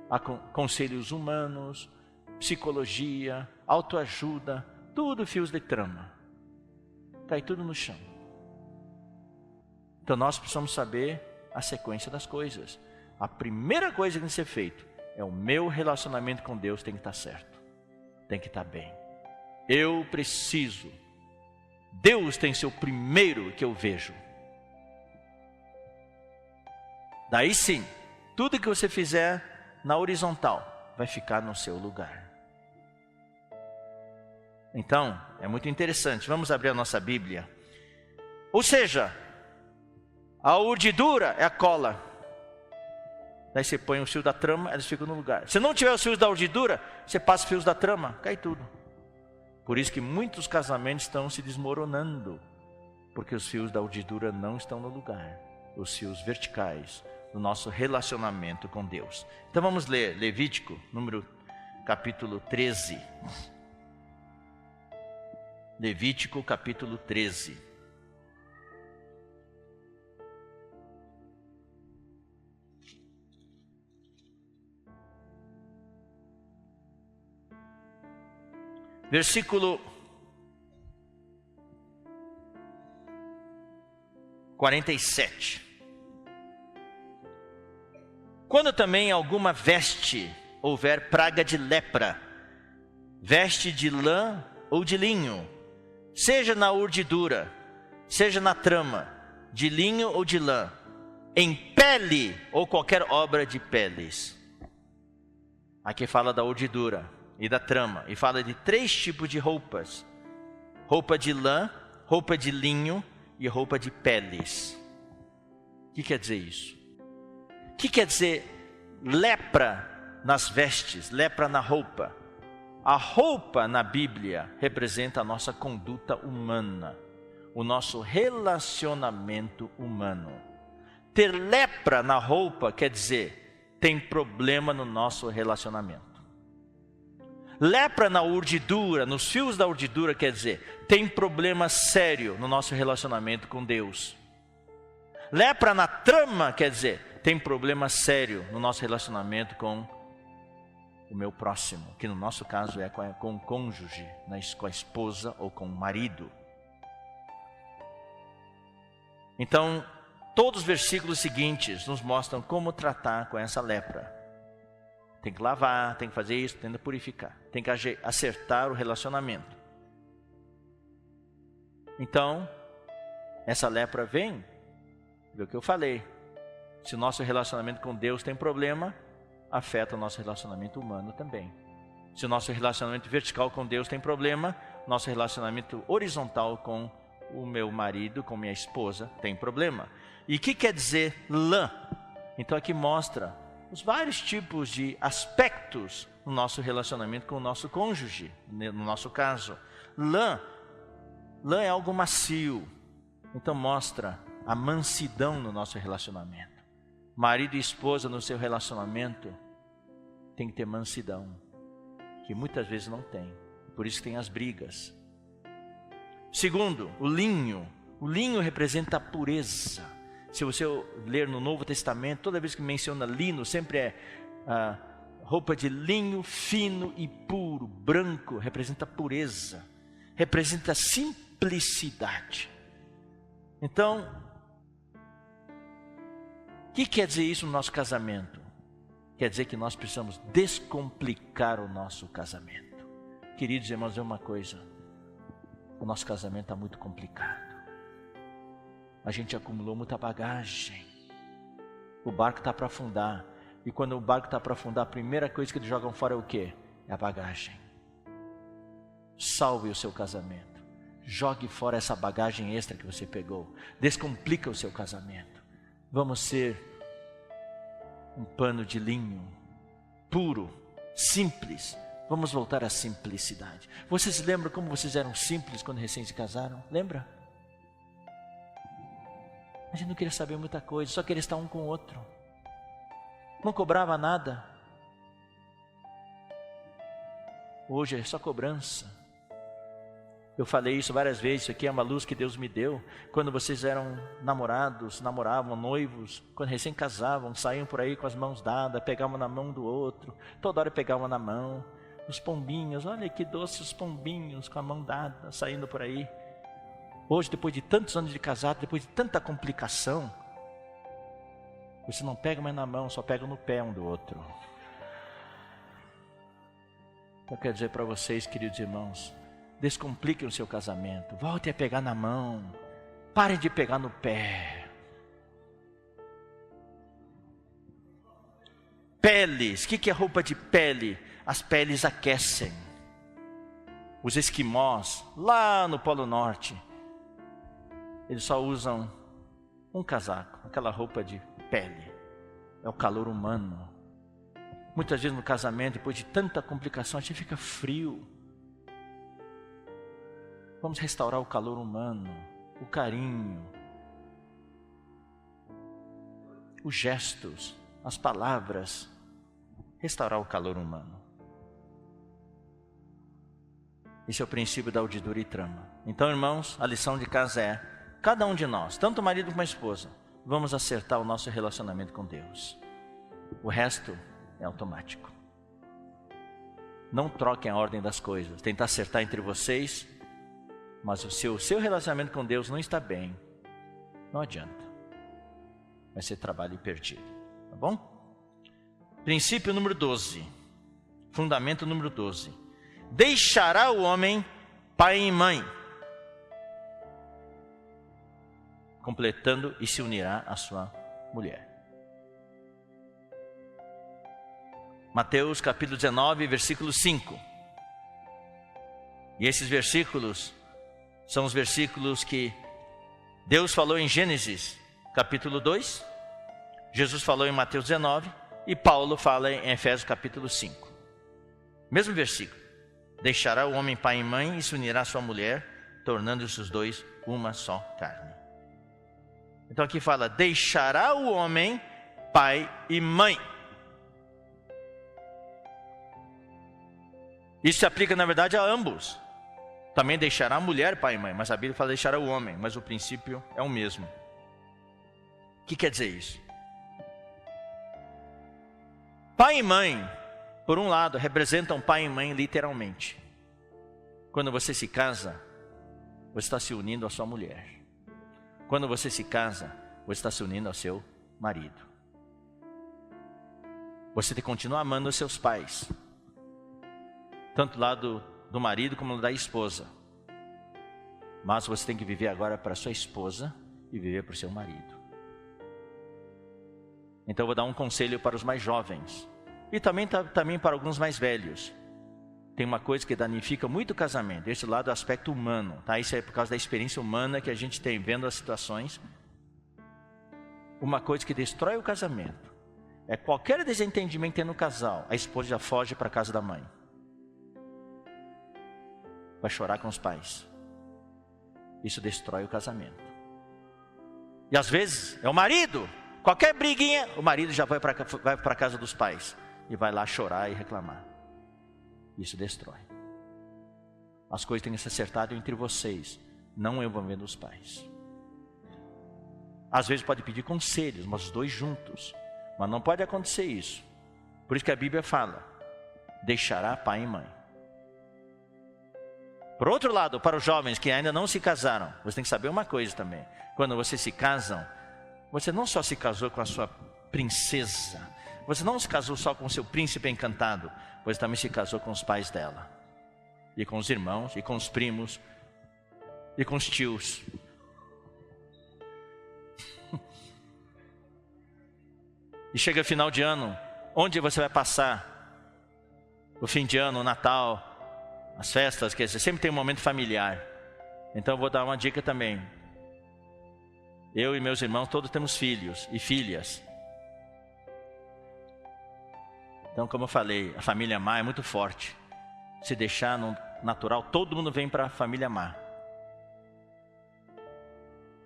Há conselhos humanos, psicologia, autoajuda, tudo fios de trama. Cai tudo no chão. Então nós precisamos saber a sequência das coisas. A primeira coisa que tem que ser feita é o meu relacionamento com Deus tem que estar certo. Tem que estar bem. Eu preciso. Deus tem que ser o primeiro que eu vejo. Daí sim, tudo que você fizer na horizontal vai ficar no seu lugar. Então, é muito interessante. Vamos abrir a nossa Bíblia. Ou seja, a urdidura é a cola. Daí você põe o fio da trama, eles ficam no lugar. Se não tiver os fios da urdidura, você passa os fios da trama, cai tudo. Por isso que muitos casamentos estão se desmoronando, porque os fios da urdidura não estão no lugar. Os fios verticais do nosso relacionamento com Deus. Então vamos ler Levítico, capítulo 13. Levítico, capítulo 13. Versículo 47. Quando também alguma veste houver praga de lepra, veste de lã ou de linho, seja na urdidura, seja na trama, de linho ou de lã, em pele ou qualquer obra de peles. Aqui fala da urdidura e da trama, e fala de 3 tipos de roupas: roupa de lã, roupa de linho e roupa de peles. O que quer dizer isso? O que quer dizer lepra nas vestes, lepra na roupa? A roupa na Bíblia representa a nossa conduta humana, o nosso relacionamento humano. Ter lepra na roupa quer dizer, tem problema no nosso relacionamento. Lepra na urdidura, nos fios da urdidura, quer dizer, tem problema sério no nosso relacionamento com Deus. Lepra na trama, quer dizer, tem problema sério no nosso relacionamento com o meu próximo, que no nosso caso é com o cônjuge, com a esposa ou com o marido. Então, todos os versículos seguintes nos mostram como tratar com essa lepra. Tem que lavar, tem que fazer isso, tem que purificar, tem que acertar o relacionamento. Então, essa lepra vem, do que eu falei. Se o nosso relacionamento com Deus tem problema, afeta o nosso relacionamento humano também. Se o nosso relacionamento vertical com Deus tem problema, nosso relacionamento horizontal com o meu marido, com minha esposa, tem problema. E o que quer dizer lã? Então aqui mostra os vários tipos de aspectos no nosso relacionamento com o nosso cônjuge, no nosso caso. Lã é algo macio, então mostra a mansidão no nosso relacionamento. Marido e esposa no seu relacionamento tem que ter mansidão, que muitas vezes não tem. Por isso que tem as brigas. Segundo, o linho. O linho representa a pureza. Se você ler no Novo Testamento, toda vez que menciona lino, sempre é roupa de linho fino e puro, branco, representa pureza, representa simplicidade. Então, o que quer dizer isso no nosso casamento? Quer dizer que nós precisamos descomplicar o nosso casamento. Queridos irmãos, é uma coisa, o nosso casamento está muito complicado. A gente acumulou muita bagagem. O barco está para afundar. E quando o barco está para afundar, a primeira coisa que eles jogam fora é o quê? É a bagagem. Salve o seu casamento. Jogue fora essa bagagem extra que você pegou. Descomplica o seu casamento. Vamos ser um pano de linho, puro, simples. Vamos voltar à simplicidade. Vocês lembram como vocês eram simples quando recém se casaram? Lembra? A gente não queria saber muita coisa, só queria estar um com o outro. Não cobrava nada. Hoje é só cobrança. Eu falei isso várias vezes, isso aqui é uma luz que Deus me deu. Quando vocês eram namorados, namoravam, noivos, quando recém casavam, saíam por aí com as mãos dadas, pegavam na mão do outro, toda hora pegavam na mão. Os pombinhos, olha que doces os pombinhos com a mão dada, saindo por aí. Hoje, depois de tantos anos de casado, depois de tanta complicação, você não pega mais na mão, só pega no pé um do outro. Eu quero dizer para vocês, queridos irmãos, descompliquem o seu casamento, voltem a pegar na mão, parem de pegar no pé. Peles, o que é roupa de pele? As peles aquecem. Os esquimós, lá no Polo Norte, eles só usam um casaco, aquela roupa de pele. É o calor humano. Muitas vezes no casamento, depois de tanta complicação, a gente fica frio. Vamos restaurar o calor humano, o carinho, os gestos, as palavras. Restaurar o calor humano. Esse é o princípio da audidura e trama. Então, irmãos, a lição de casa é: cada um de nós, tanto o marido como a esposa, vamos acertar o nosso relacionamento com Deus. O resto é automático. Não troquem a ordem das coisas. Tentar acertar entre vocês, mas o seu relacionamento com Deus não está bem, não adianta. Vai ser trabalho perdido. Tá bom? Princípio número 12. Fundamento número 12. Deixará o homem pai e mãe, completando, e se unirá à sua mulher. Mateus capítulo 19, versículo 5. E esses versículos são os versículos que Deus falou em Gênesis capítulo 2, Jesus falou em Mateus 19 e Paulo fala em Efésios capítulo 5. Mesmo versículo. Deixará o homem pai e mãe e se unirá à sua mulher, tornando-se os dois uma só carne. Então aqui fala: deixará o homem pai e mãe. Isso se aplica na verdade a ambos. Também deixará a mulher pai e mãe, mas a Bíblia fala deixará o homem, mas o princípio é o mesmo. O que quer dizer isso? Pai e mãe, por um lado, representam pai e mãe literalmente. Quando você se casa, você está se unindo à sua mulher. Quando você se casa, você está se unindo ao seu marido. Você tem que continuar amando os seus pais, tanto do lado do marido como da esposa. Mas você tem que viver agora para sua esposa e viver para o seu marido. Então eu vou dar um conselho para os mais jovens e também para alguns mais velhos. Tem uma coisa que danifica muito o casamento, esse lado do aspecto humano, tá? Isso é por causa da experiência humana que a gente tem vendo as situações. Uma coisa que destrói o casamento é qualquer desentendimento que tem no casal, a esposa já foge para a casa da mãe, vai chorar com os pais. Isso destrói o casamento. E às vezes é o marido, qualquer briguinha, o marido já vai para a casa dos pais e vai lá chorar e reclamar. Isso destrói. As coisas têm que ser acertadas entre vocês, não envolvendo os pais. Às vezes pode pedir conselhos, mas os dois juntos. Mas não pode acontecer isso. Por isso que a Bíblia fala, deixará pai e mãe. Por outro lado, para os jovens que ainda não se casaram, você tem que saber uma coisa também. Quando vocês se casam, você não só se casou com a sua princesa, você não se casou só com o seu príncipe encantado, você também se casou com os pais dela. E com os irmãos, e com os primos, e com os tios. E chega final de ano, onde você vai passar o fim de ano, o Natal, as festas, quer dizer, sempre tem um momento familiar. Então eu vou dar uma dica também. Eu e meus irmãos todos temos filhos e filhas. Então, como eu falei, a família Má é muito forte. Se deixar no natural, todo mundo vem para a família Má.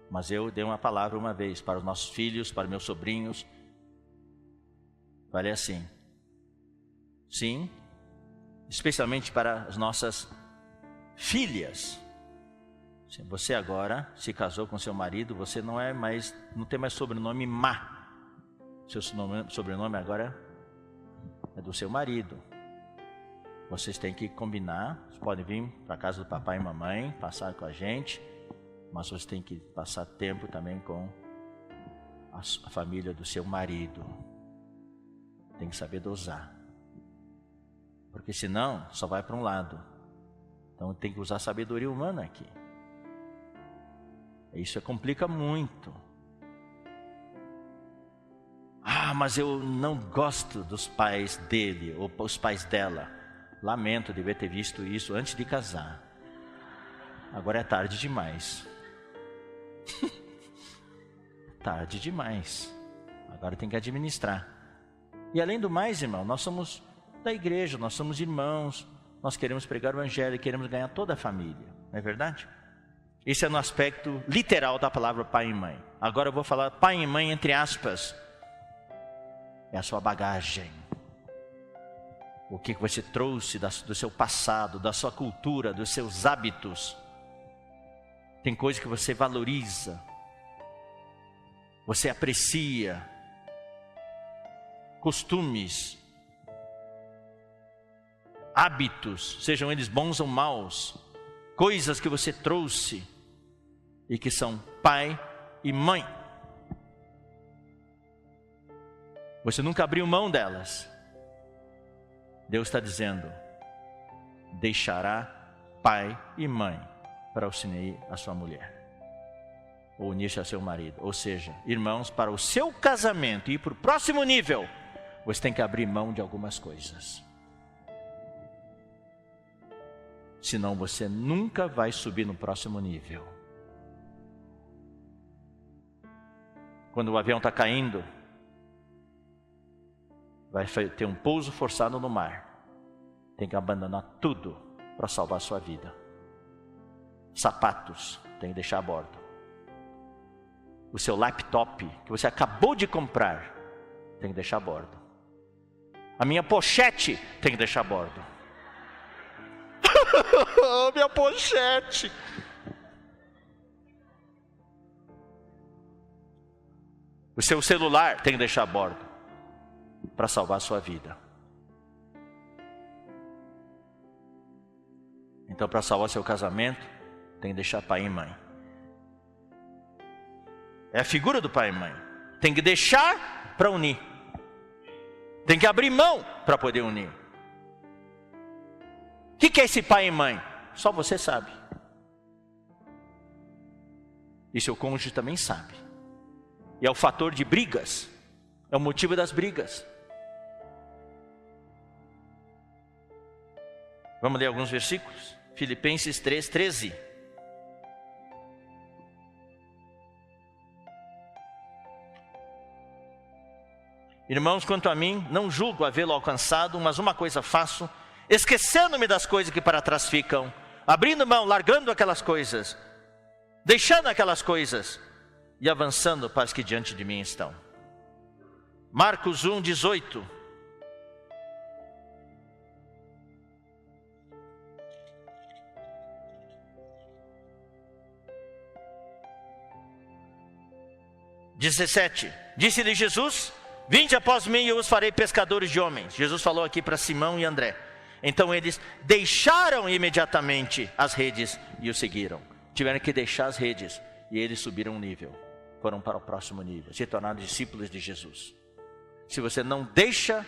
Mas eu dei uma palavra uma vez para os nossos filhos, para meus sobrinhos. Falei assim, sim, especialmente para as nossas filhas. Você agora se casou com seu marido, você não tem mais sobrenome Má. Seu sobrenome agora é do seu marido. Vocês têm que combinar, vocês podem vir para a casa do papai e mamãe, passar com a gente, mas vocês têm que passar tempo também com a família do seu marido. Tem que saber dosar, porque senão só vai para um lado. Então tem que usar sabedoria humana aqui. Isso complica muito. Ah, mas eu não gosto dos pais dele ou os pais dela. Lamento dever ter visto isso antes de casar. Agora é tarde demais. Tarde demais. Agora tem que administrar. E além do mais, irmão, nós somos da igreja, nós somos irmãos, nós queremos pregar o evangelho, queremos ganhar toda a família, não é verdade? Esse é no aspecto literal da palavra pai e mãe. Agora eu vou falar pai e mãe entre aspas. É a sua bagagem. O que você trouxe do seu passado, da sua cultura, dos seus hábitos. Tem coisas que você valoriza, você aprecia. Costumes, hábitos, sejam eles bons ou maus, coisas que você trouxe e que são pai e mãe. Você nunca abriu mão delas. Deus está dizendo, deixará pai e mãe para unir a sua mulher, ou unir-se a seu marido. Ou seja, irmãos, para o seu casamento e ir para o próximo nível, você tem que abrir mão de algumas coisas. Senão você nunca vai subir no próximo nível. Quando o avião está caindo, vai ter um pouso forçado no mar. Tem que abandonar tudo para salvar a sua vida. Sapatos, tem que deixar a bordo. O seu laptop, que você acabou de comprar, tem que deixar a bordo. A minha pochete tem que deixar a bordo. Minha pochete. O seu celular tem que deixar a bordo para salvar a sua vida. Então, para salvar seu casamento, tem que deixar pai e mãe. É a figura do pai e mãe. Tem que deixar para unir. Tem que abrir mão para poder unir. O que é esse pai e mãe? Só você sabe. E seu cônjuge também sabe. E é o fator de brigas. É o motivo das brigas. Vamos ler alguns versículos? Filipenses 3:13. Irmãos, quanto a mim, não julgo havê-lo alcançado, mas uma coisa faço, esquecendo-me das coisas que para trás ficam, abrindo mão, largando aquelas coisas, deixando aquelas coisas e avançando para as que diante de mim estão. Marcos 1:18. 17. Disse-lhe Jesus: vinde após mim e eu os farei pescadores de homens. Jesus falou aqui para Simão e André. Então eles deixaram imediatamente as redes e o seguiram. Tiveram que deixar as redes e eles subiram um nível. Foram para o próximo nível, se tornaram discípulos de Jesus. Se você não deixa,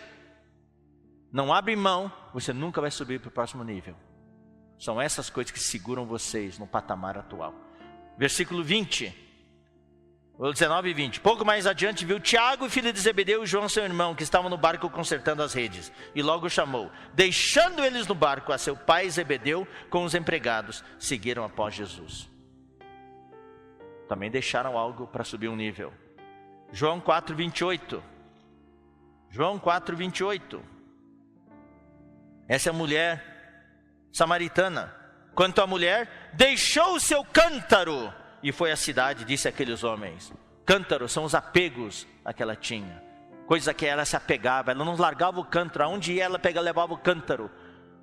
não abre mão, você nunca vai subir para o próximo nível. São essas coisas que seguram vocês no patamar atual. Versículo 20. 19 e 20. Pouco mais adiante viu Tiago, filho de Zebedeu, e João, seu irmão, que estavam no barco consertando as redes. E logo chamou. Deixando eles no barco, a seu pai Zebedeu com os empregados, seguiram após Jesus. Também deixaram algo para subir um nível. João 4, 28. João 4, 28. Essa é a mulher samaritana. Quanto à mulher, deixou o seu cântaro e foi à cidade, disse àqueles homens. Cântaros são os apegos a que ela tinha, coisa que ela se apegava. Ela não largava o cântaro, aonde ia ela levava o cântaro.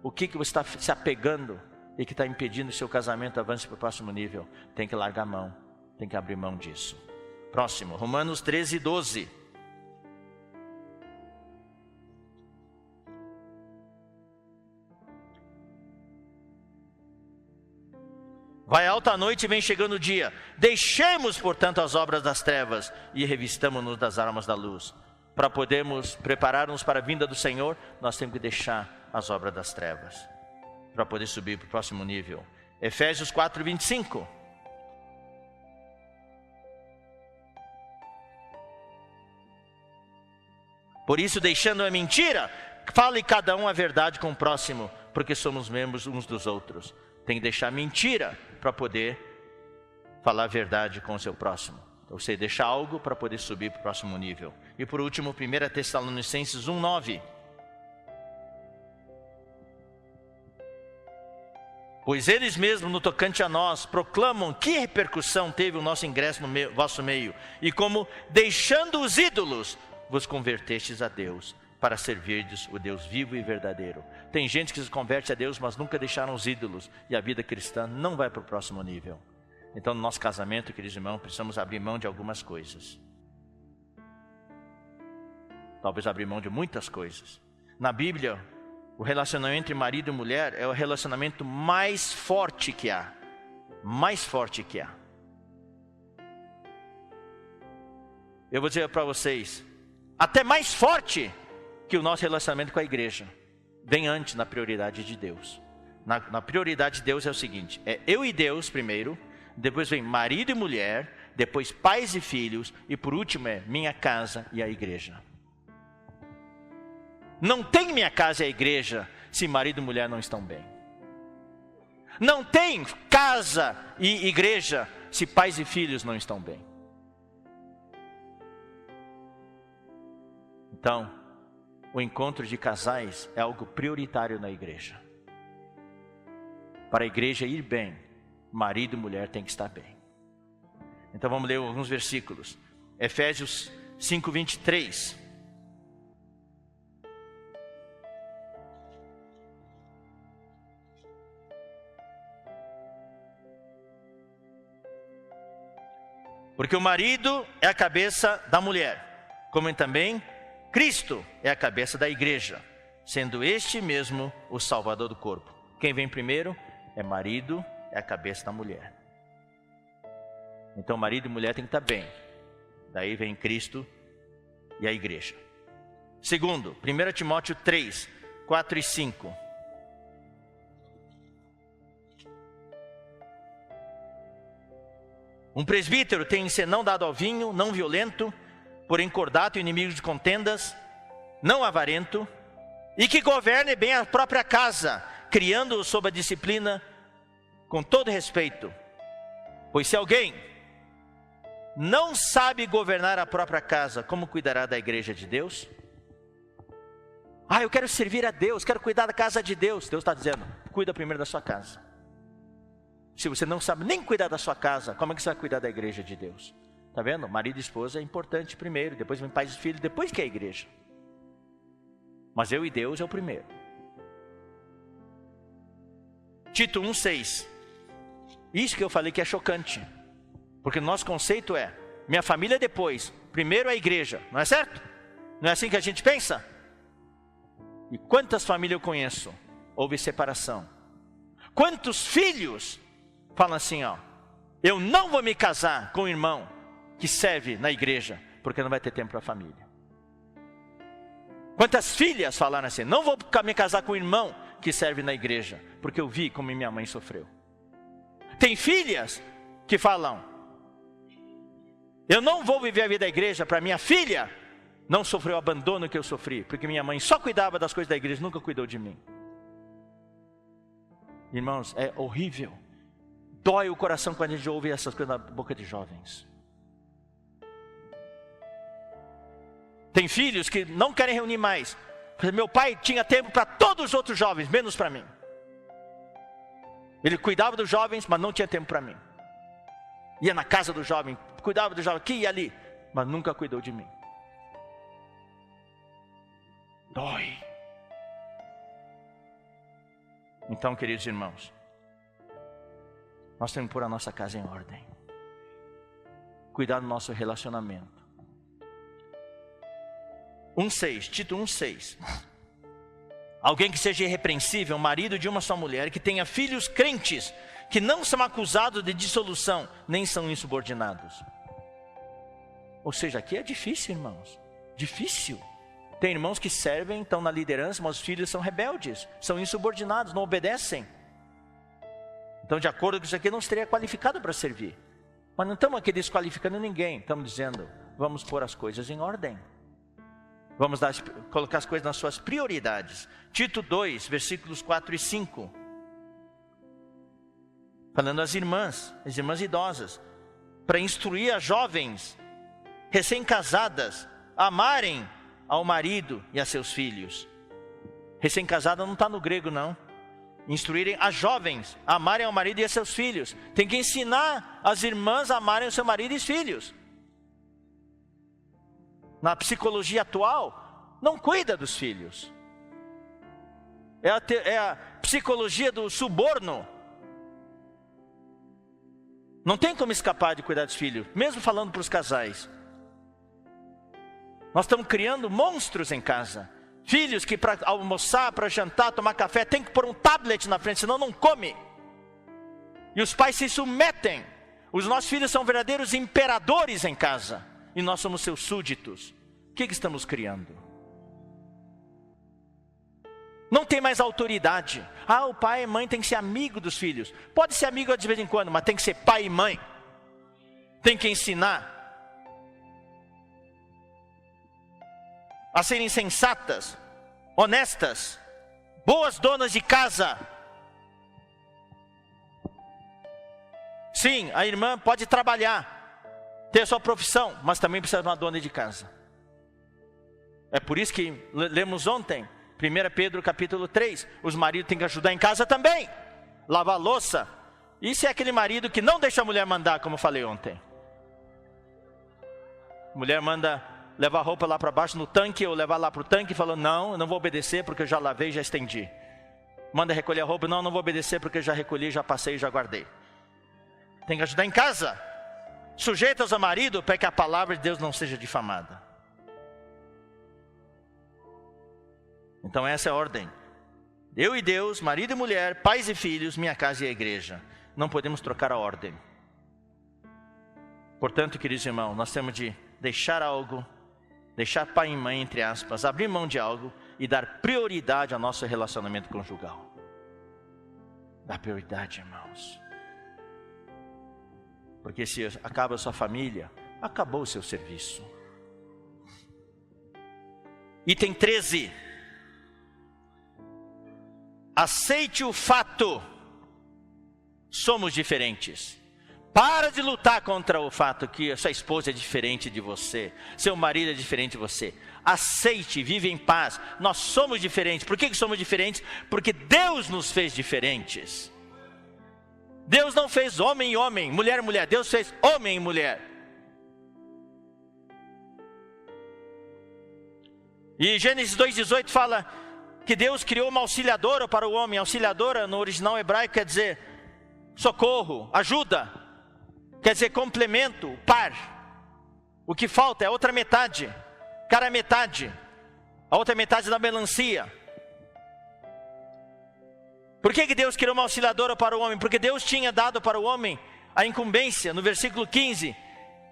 O que você está se apegando e que está impedindo o seu casamento avance para o próximo nível? Tem que largar a mão, tem que abrir mão disso. Próximo, Romanos 13, 12. Vai alta a noite e vem chegando o dia. Deixemos, portanto, as obras das trevas e revistamo-nos das armas da luz. Para podermos preparar-nos para a vinda do Senhor, nós temos que deixar as obras das trevas, para poder subir para o próximo nível. Efésios 4, 25. Por isso, deixando a mentira, fale cada um a verdade com o próximo, porque somos membros uns dos outros. Tem que deixar mentira para poder falar a verdade com o seu próximo. Ou seja, deixar algo para poder subir para o próximo nível. E por último, 1 Tessalonicenses 1, 9. Pois eles mesmos, no tocante a nós, proclamam que repercussão teve o nosso ingresso no vosso meio. E como, deixando os ídolos, vos convertestes a Deus, para servirdes o Deus vivo e verdadeiro. Tem gente que se converte a Deus, mas nunca deixaram os ídolos. E a vida cristã não vai para o próximo nível. Então, no nosso casamento, queridos irmãos, precisamos abrir mão de algumas coisas. Talvez abrir mão de muitas coisas. Na Bíblia, o relacionamento entre marido e mulher é o relacionamento mais forte que há. Mais forte que há. Eu vou dizer para vocês, até mais forte que o nosso relacionamento com a igreja. Vem antes na prioridade de Deus. Na prioridade de Deus é o seguinte, é eu e Deus primeiro, depois vem marido e mulher, depois pais e filhos, e por último é minha casa e a igreja. Não tem minha casa e a igreja se marido e mulher não estão bem. Não tem casa e igreja se pais e filhos não estão bem. Então, o encontro de casais é algo prioritário na igreja. Para a igreja ir bem, marido e mulher têm que estar bem. Então vamos ler alguns versículos. Efésios 5, 23. Porque o marido é a cabeça da mulher, como também Cristo é a cabeça da igreja, sendo este mesmo o salvador do corpo. Quem vem primeiro é marido, é a cabeça da mulher. Então marido e mulher tem que estar bem. Daí vem Cristo e a igreja. Segundo, 1 Timóteo 3, 4 e 5. Um presbítero tem que ser não dado ao vinho, não violento, porém cordato, inimigo de contendas, não avarento, e que governe bem a própria casa, criando-o sob a disciplina com todo respeito. Pois se alguém não sabe governar a própria casa, como cuidará da igreja de Deus? Eu quero servir a Deus, quero cuidar da casa de Deus. Deus está dizendo, cuida primeiro da sua casa. Se você não sabe nem cuidar da sua casa, como é que você vai cuidar da igreja de Deus? Está vendo? Marido e esposa é importante primeiro, depois vem pais e filhos, depois que é a igreja. Mas eu e Deus é o primeiro. Tito 1,6. Isso que eu falei que é chocante. Porque o nosso conceito é, minha família depois. Primeiro a igreja, não é certo? Não é assim que a gente pensa? E quantas famílias eu conheço? Houve separação. Quantos filhos falam assim, ó, eu não vou me casar com um irmão que serve na igreja, porque não vai ter tempo para a família. Quantas filhas falaram assim, não vou me casar com um irmão que serve na igreja, porque eu vi como minha mãe sofreu. Tem filhas que falam, eu não vou viver a vida da igreja para minha filha não sofrer o abandono que eu sofri, porque minha mãe só cuidava das coisas da igreja, nunca cuidou de mim. Irmãos, é horrível. Dói o coração quando a gente ouve essas coisas na boca de jovens. Tem filhos que não querem reunir mais. Meu pai tinha tempo para todos os outros jovens, menos para mim. Ele cuidava dos jovens, mas não tinha tempo para mim. Ia na casa do jovem, cuidava do jovem aqui e ali, mas nunca cuidou de mim. Dói. Então, queridos irmãos, nós temos que pôr a nossa casa em ordem. Cuidar do nosso relacionamento. 1:6, Tito 1:6. Alguém que seja irrepreensível, marido de uma só mulher, que tenha filhos crentes, que não são acusados de dissolução, nem são insubordinados. Ou seja, aqui é difícil, irmãos. Difícil. Tem irmãos que servem, estão na liderança, mas os filhos são rebeldes, são insubordinados, não obedecem. Então, de acordo com isso aqui, não estaria qualificado para servir. Mas não estamos aqui desqualificando ninguém. Estamos dizendo, vamos pôr as coisas em ordem. Vamos colocar as coisas nas suas prioridades. Tito 2, versículos 4 e 5. Falando às irmãs idosas, para instruir as jovens recém-casadas a amarem ao marido e a seus filhos. Recém-casada não está no grego, não. Instruírem as jovens a amarem ao marido e a seus filhos. Tem que ensinar as irmãs a amarem o seu marido e os filhos. Na psicologia atual, não cuida dos filhos. É a psicologia do suborno. Não tem como escapar de cuidar dos filhos, mesmo falando para os casais. Nós estamos criando monstros em casa. Filhos que para almoçar, para jantar, tomar café, tem que pôr um tablet na frente, senão não come. E os pais se submetem. Os nossos filhos são verdadeiros imperadores em casa. E nós somos seus súditos. O que estamos criando? Não tem mais autoridade. O pai e mãe tem que ser amigo dos filhos. Pode ser amigo de vez em quando, mas tem que ser pai e mãe. Tem que ensinar a serem sensatas, honestas, boas donas de casa. Sim, a irmã pode trabalhar, ter a sua profissão, mas também precisa de uma dona de casa. É por isso que lemos ontem, 1 Pedro capítulo 3, os maridos têm que ajudar em casa também, lavar a louça. Isso é aquele marido que não deixa a mulher mandar, como eu falei ontem. A mulher manda levar a roupa lá para baixo no tanque, ou levar lá para o tanque, falando, não, eu não vou obedecer porque eu já lavei e já estendi. Manda recolher a roupa, não vou obedecer porque eu já recolhi, já passei e já guardei. Tem que ajudar em casa. Sujeitas ao marido para que a palavra de Deus não seja difamada. Então essa é a ordem. Eu e Deus, marido e mulher, pais e filhos, minha casa e a igreja. Não podemos trocar a ordem. Portanto, queridos irmãos, nós temos de deixar algo, deixar pai e mãe, entre aspas, abrir mão de algo e dar prioridade ao nosso relacionamento conjugal. Dar prioridade, irmãos. Porque se acaba a sua família, acabou o seu serviço. Item 13. Aceite o fato. Somos diferentes. Para de lutar contra o fato que a sua esposa é diferente de você, seu marido é diferente de você. Aceite, vive em paz. Nós somos diferentes. Por que somos diferentes? Porque Deus nos fez diferentes. Deus não fez homem e homem, mulher e mulher. Deus fez homem e mulher. E Gênesis 2,18 fala que Deus criou uma auxiliadora para o homem. Auxiliadora no original hebraico quer dizer socorro, ajuda. Quer dizer complemento, par. O que falta é a outra metade. Cara, a metade. A outra metade da melancia. Por que Deus criou uma auxiliadora para o homem? Porque Deus tinha dado para o homem a incumbência, no versículo 15,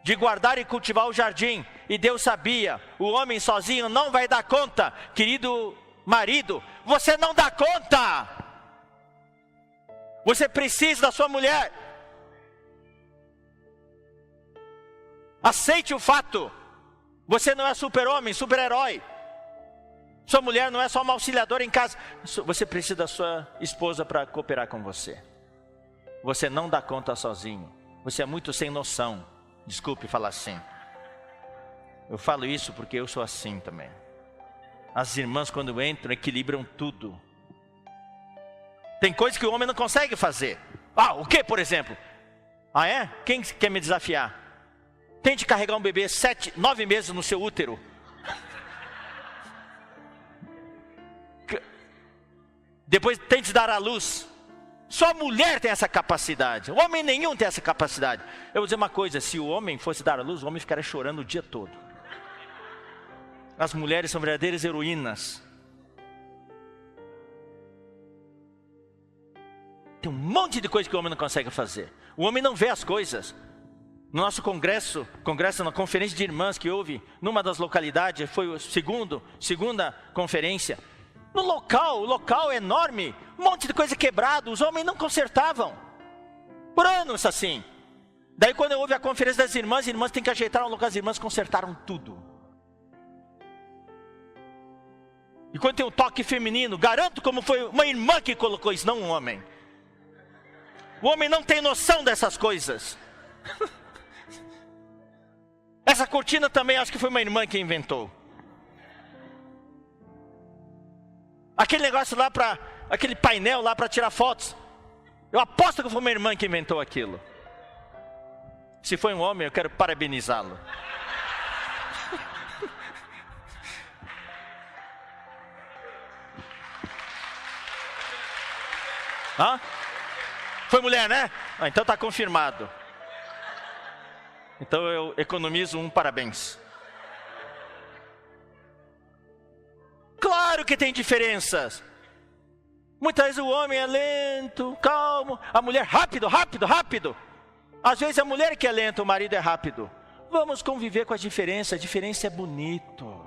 de guardar e cultivar o jardim. E Deus sabia, o homem sozinho não vai dar conta. Querido marido, você não dá conta. Você precisa da sua mulher. Aceite o fato. Você não é super-homem, super-herói. Sua mulher não é só uma auxiliadora em casa. Você precisa da sua esposa para cooperar com você. Você não dá conta sozinho. Você é muito sem noção. Desculpe falar assim. Eu falo isso porque eu sou assim também. As irmãs, quando entram, equilibram tudo. Tem coisas que o homem não consegue fazer. O que, por exemplo? É? Quem quer me desafiar? Tente carregar um bebê 9 meses no seu útero. Depois tente dar à luz. Só a mulher tem essa capacidade. O homem nenhum tem essa capacidade. Eu vou dizer uma coisa, se o homem fosse dar à luz, o homem ficaria chorando o dia todo. As mulheres são verdadeiras heroínas. Tem um monte de coisa que o homem não consegue fazer. O homem não vê as coisas. No nosso congresso, na conferência de irmãs que houve, numa das localidades, foi a segunda conferência. No local, o local é enorme, um monte de coisa quebrada, os homens não consertavam. Por anos assim. Daí quando houve a conferência das irmãs, as irmãs têm que ajeitar o local, as irmãs consertaram tudo. E quando tem um toque feminino, garanto como foi uma irmã que colocou isso, não um homem. O homem não tem noção dessas coisas. Essa cortina também acho que foi uma irmã que inventou. Aquele negócio lá aquele painel lá para tirar fotos. Eu aposto que foi uma irmã que inventou aquilo. Se foi um homem, eu quero parabenizá-lo. Foi mulher, né? Então está confirmado. Então eu economizo um parabéns. Claro que tem diferenças. Muitas vezes o homem é lento, calmo. A mulher rápido, rápido, rápido. Às vezes a mulher que é lenta, o marido é rápido. Vamos conviver com a diferença. A diferença é bonito.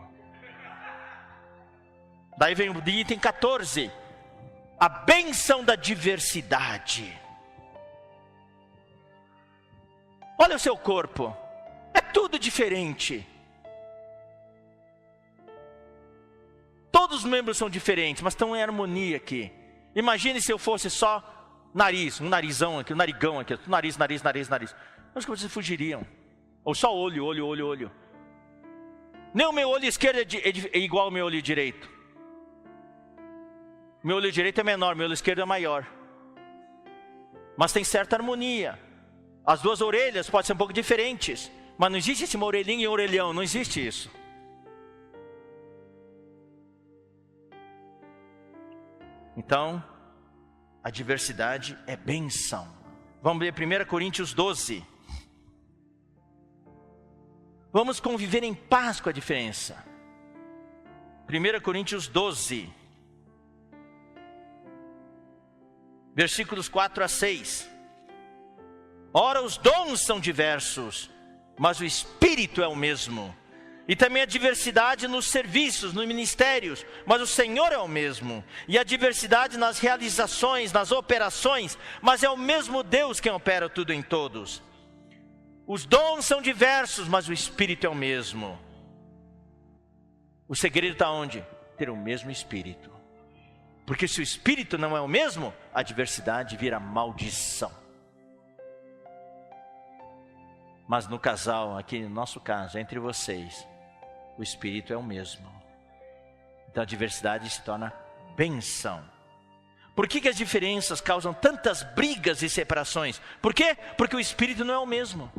Daí vem o item 14. A bênção da diversidade. Olha o seu corpo. É tudo diferente. Todos os membros são diferentes, mas estão em harmonia aqui. Imagine se eu fosse só nariz, um narizão aqui, um narigão aqui, nariz. Acho que vocês fugiriam. Ou só olho. Nem o meu olho esquerdo é igual ao meu olho direito. Meu olho direito é menor, meu olho esquerdo é maior. Mas tem certa harmonia. As duas orelhas podem ser um pouco diferentes, mas não existe esse uma orelhinha e um orelhão, não existe isso. Então, a diversidade é bênção. Vamos ler 1 Coríntios 12. Vamos conviver em paz com a diferença. 1 Coríntios 12. Versículos 4 a 6. Ora, os dons são diversos, mas o Espírito é o mesmo. E também a diversidade nos serviços, nos ministérios, mas o Senhor é o mesmo. E a diversidade nas realizações, nas operações, mas é o mesmo Deus quem opera tudo em todos. Os dons são diversos, mas o Espírito é o mesmo. O segredo está onde? Ter o mesmo Espírito. Porque se o Espírito não é o mesmo, a diversidade vira maldição. Mas no casal, aqui no nosso caso, entre vocês, o Espírito é o mesmo. Então a diversidade se torna bênção. Por que as diferenças causam tantas brigas e separações? Por quê? Porque o Espírito não é o mesmo.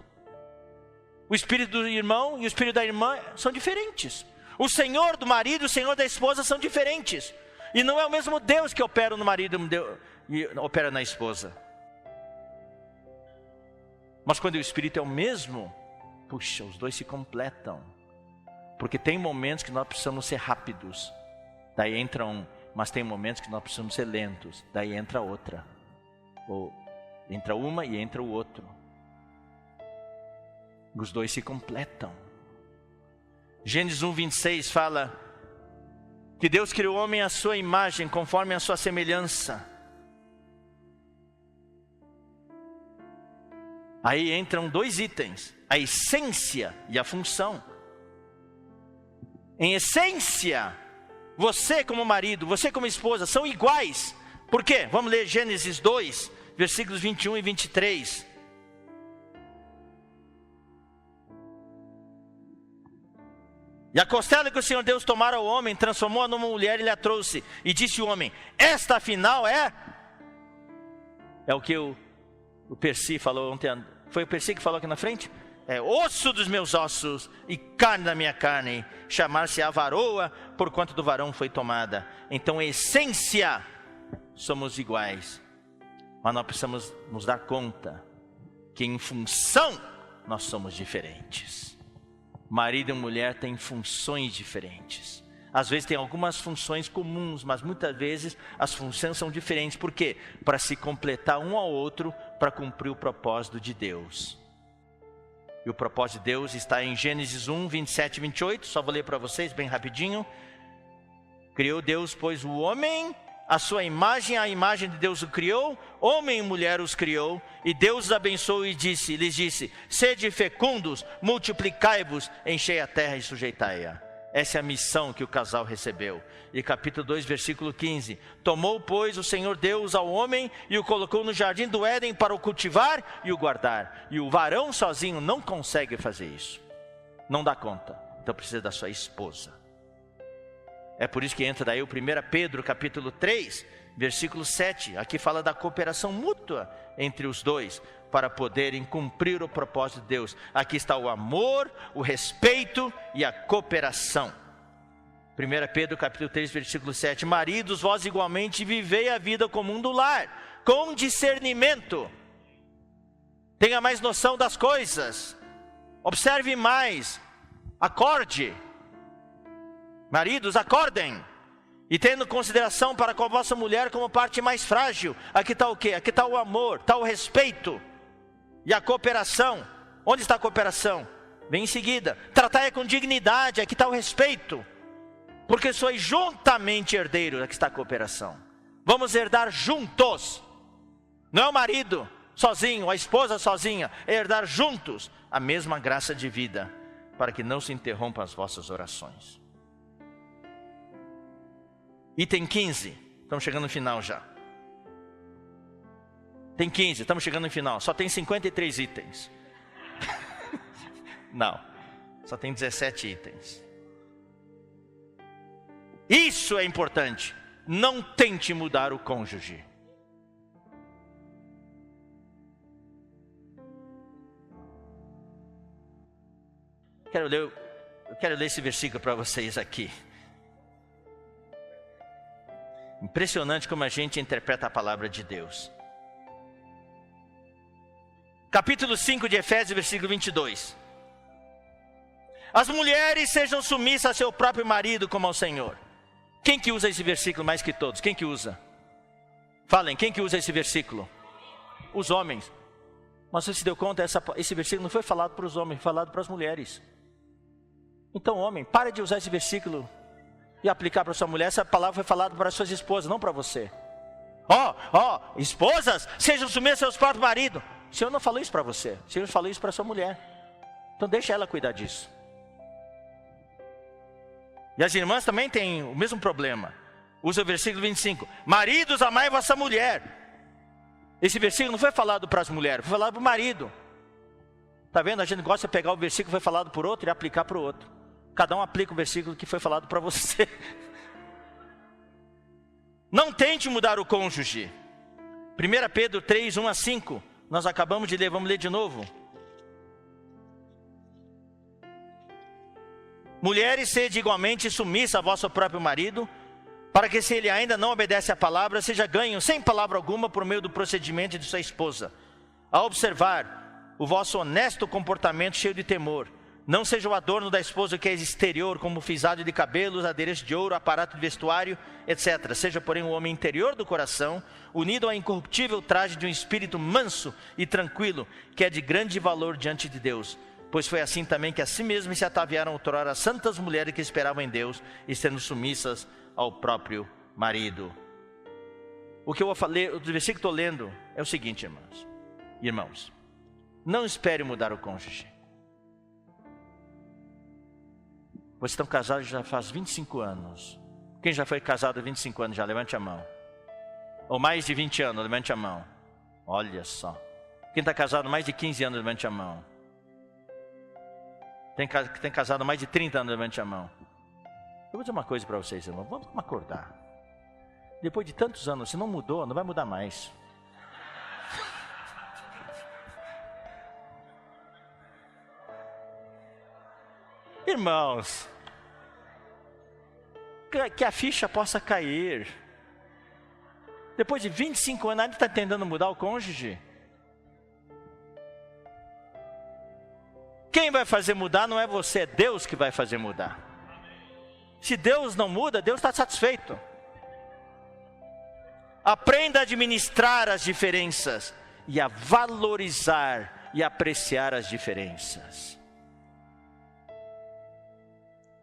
O Espírito do irmão e o Espírito da irmã são diferentes. O Senhor do marido e o Senhor da esposa são diferentes. E não é o mesmo Deus que opera no marido e opera na esposa. Mas quando o Espírito é o mesmo, puxa, os dois se completam. Porque tem momentos que nós precisamos ser rápidos, daí entra um. Mas tem momentos que nós precisamos ser lentos, daí entra outra. Ou entra uma e entra o outro. Os dois se completam. Gênesis 1:26 fala que Deus criou o homem à sua imagem, conforme a sua semelhança. Aí entram dois itens, a essência e a função. Em essência, você como marido, você como esposa, são iguais. Por quê? Vamos ler Gênesis 2, versículos 21 e 23. E a costela que o Senhor Deus tomara ao homem, transformou-a numa mulher e lhe a trouxe. E disse o homem, esta afinal é o que o Percy falou ontem. Foi o Percy que falou aqui na frente? É osso dos meus ossos e carne da minha carne, chamar-se-á varoa, porquanto do varão foi tomada. Então, em essência, somos iguais. Mas nós precisamos nos dar conta que em função nós somos diferentes. Marido e mulher têm funções diferentes. Às vezes tem algumas funções comuns, mas muitas vezes as funções são diferentes. Por quê? Para se completar um ao outro, para cumprir o propósito de Deus. E o propósito de Deus está em Gênesis 1, 27 e 28. Só vou ler para vocês bem rapidinho. Criou Deus, pois, o homem, a sua imagem, a imagem de Deus o criou. Homem e mulher os criou. E Deus os abençoou e lhes disse, sede fecundos, multiplicai-vos, enchei a terra e sujeitai-a. Essa é a missão que o casal recebeu. E capítulo 2, versículo 15. Tomou, pois, o Senhor Deus ao homem e o colocou no jardim do Éden para o cultivar e o guardar. E o varão sozinho não consegue fazer isso. Não dá conta. Então precisa da sua esposa. É por isso que entra daí o 1 Pedro, capítulo 3, versículo 7. Aqui fala da cooperação mútua entre os dois, para poderem cumprir o propósito de Deus. Aqui está o amor, o respeito e a cooperação. 1 Pedro capítulo 3, versículo 7. Maridos, vós igualmente vivei a vida comum do lar, com discernimento. Tenha mais noção das coisas. Observe mais. Acorde. Maridos, acordem. E tendo consideração para com a vossa mulher como parte mais frágil. Aqui está o quê? Aqui está o amor, está o respeito. E a cooperação. Onde está a cooperação? Vem em seguida. Tratai com dignidade. Aqui está o respeito. Porque sois juntamente herdeiros. Aqui está a cooperação. Vamos herdar juntos. Não é o marido sozinho, a esposa sozinha. É herdar juntos a mesma graça de vida. Para que não se interrompam as vossas orações. Item 15. Estamos chegando no final já. Tem 15, estamos chegando no final. Só tem 53 itens. Não, só tem 17 itens. Isso é importante. Não tente mudar o cônjuge. Eu quero ler esse versículo para vocês aqui. Impressionante como a gente interpreta a palavra de Deus. Capítulo 5 de Efésios, versículo 22. As mulheres sejam submissas a seu próprio marido como ao Senhor. Quem que usa esse versículo mais que todos? Quem que usa? Falem, quem que usa esse versículo? Os homens. Mas você se deu conta, esse versículo não foi falado para os homens, foi falado para as mulheres. Então, homem, para de usar esse versículo e aplicar para sua mulher. Essa palavra foi falada para as suas esposas, não para você. Esposas, sejam submissas a seus próprios maridos. O Senhor não falou isso para você, o Senhor falou isso para sua mulher. Então deixa ela cuidar disso. E as irmãs também têm o mesmo problema. Usa o versículo 25. Maridos, amai vossa mulher. Esse versículo não foi falado para as mulheres, foi falado para o marido. Está vendo? A gente gosta de pegar o versículo que foi falado por outro e aplicar para o outro. Cada um aplica o versículo que foi falado para você. Não tente mudar o cônjuge. 1 Pedro 3, 1 a 5. Nós acabamos de ler, vamos ler de novo. Mulheres, sede igualmente submissa a vosso próprio marido, para que se ele ainda não obedece à palavra, seja ganho sem palavra alguma por meio do procedimento de sua esposa. A observar, o vosso honesto comportamento cheio de temor. Não seja o adorno da esposa que é exterior, como fisado de cabelos, adereço de ouro, aparato de vestuário, etc. Seja, porém, o homem interior do coração, unido ao incorruptível traje de um espírito manso e tranquilo, que é de grande valor diante de Deus. Pois foi assim também que a si mesmo se ataviaram outrora as santas mulheres que esperavam em Deus, e sendo submissas ao próprio marido. O que eu vou ler, o versículo que estou lendo é o seguinte, irmãos. Não espere mudar o cônjuge. Vocês estão casados já faz 25 anos. Quem já foi casado há 25 anos, já levante a mão. Ou mais de 20 anos, levante a mão. Olha só. Quem está casado há mais de 15 anos, levante a mão. Tem casado há mais de 30 anos, levante a mão. Eu vou dizer uma coisa para vocês, irmãos. Vamos acordar. Depois de tantos anos, se não mudou, não vai mudar mais. Irmãos, que a ficha possa cair. Depois de 25 anos, ainda está tentando mudar o cônjuge? Quem vai fazer mudar não é você, é Deus que vai fazer mudar. Se Deus não muda, Deus está satisfeito. Aprenda a administrar as diferenças e a valorizar e apreciar as diferenças.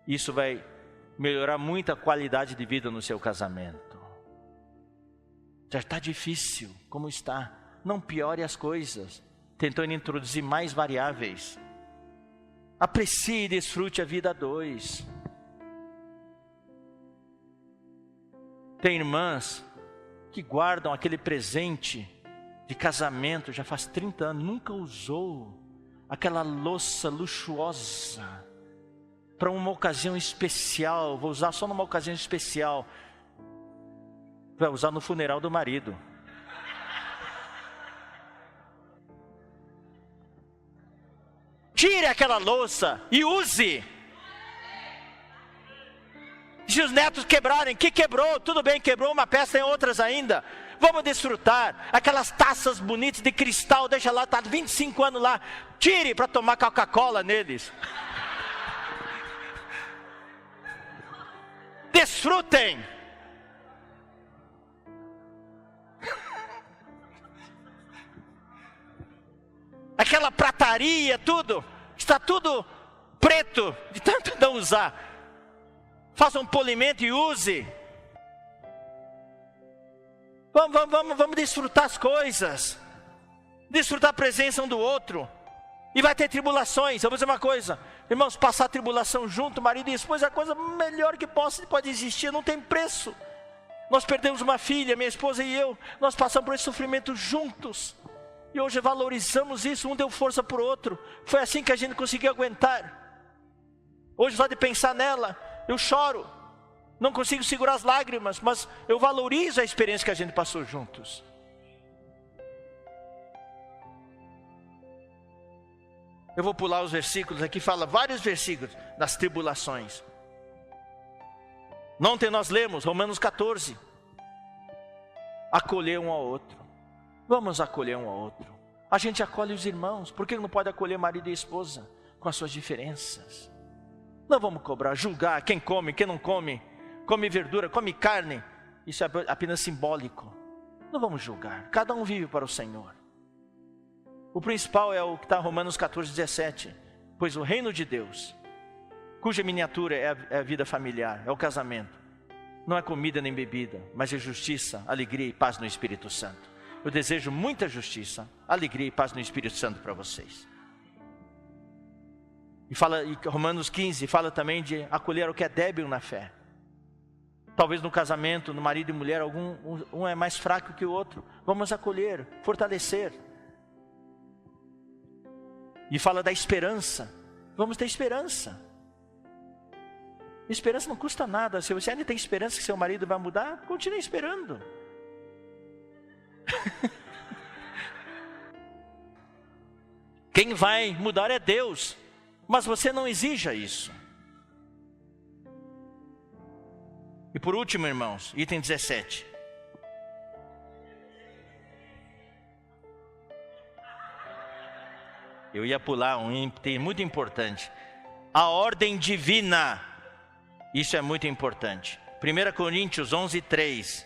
Isso vai melhorar muito a qualidade de vida no seu casamento. Já está difícil, como está. Não piore as coisas, tentando introduzir mais variáveis. Aprecie e desfrute a vida a dois. Tem irmãs que guardam aquele presente de casamento já faz 30 anos, nunca usou aquela louça luxuosa para uma ocasião especial, vou usar só numa ocasião especial, vai usar no funeral do marido. Tire aquela louça e use. Se os netos quebrarem, que quebrou, tudo bem, quebrou uma peça, tem outras ainda. Vamos desfrutar. Aquelas taças bonitas de cristal, deixa lá, está 25 anos lá. Tire para tomar Coca-Cola neles. Desfrutem. Aquela prataria, tudo, está tudo preto, de tanto não usar. Faça um polimento e use. Vamos desfrutar as coisas. Desfrutar a presença um do outro. E vai ter tribulações. Eu vou dizer uma coisa, irmãos, passar tribulação junto, marido e esposa, é a coisa melhor que pode existir, não tem preço. Nós perdemos uma filha, minha esposa e eu, nós passamos por esse sofrimento juntos. E hoje valorizamos isso, um deu força para o outro. Foi assim que a gente conseguiu aguentar. Hoje só de pensar nela, eu choro. Não consigo segurar as lágrimas, mas eu valorizo a experiência que a gente passou juntos. Eu vou pular os versículos aqui, fala vários versículos das tribulações. Ontem nós lemos Romanos 14. Acolher um ao outro. Vamos acolher um ao outro. A gente acolhe os irmãos. Por que não pode acolher marido e esposa? Com as suas diferenças. Não vamos cobrar, julgar quem come, quem não come. Come verdura, come carne. Isso é apenas simbólico. Não vamos julgar. Cada um vive para o Senhor. O principal é o que está em Romanos 14, 17. Pois o reino de Deus, cuja miniatura é a vida familiar, é o casamento, não é comida nem bebida, mas é justiça, alegria e paz no Espírito Santo. Eu desejo muita justiça, alegria e paz no Espírito Santo para vocês. E Romanos 15 fala também de acolher o que é débil na fé. Talvez no casamento, no marido e mulher, um é mais fraco que o outro. Vamos acolher, fortalecer. E fala da esperança. Vamos ter esperança. Esperança não custa nada. Se você ainda tem esperança que seu marido vai mudar, continue esperando. Quem vai mudar é Deus. Mas você não exija isso. E por último, irmãos, item 17. eu ia pular um item muito importante. A ordem divina. Isso é muito importante. 1 Coríntios 11:3.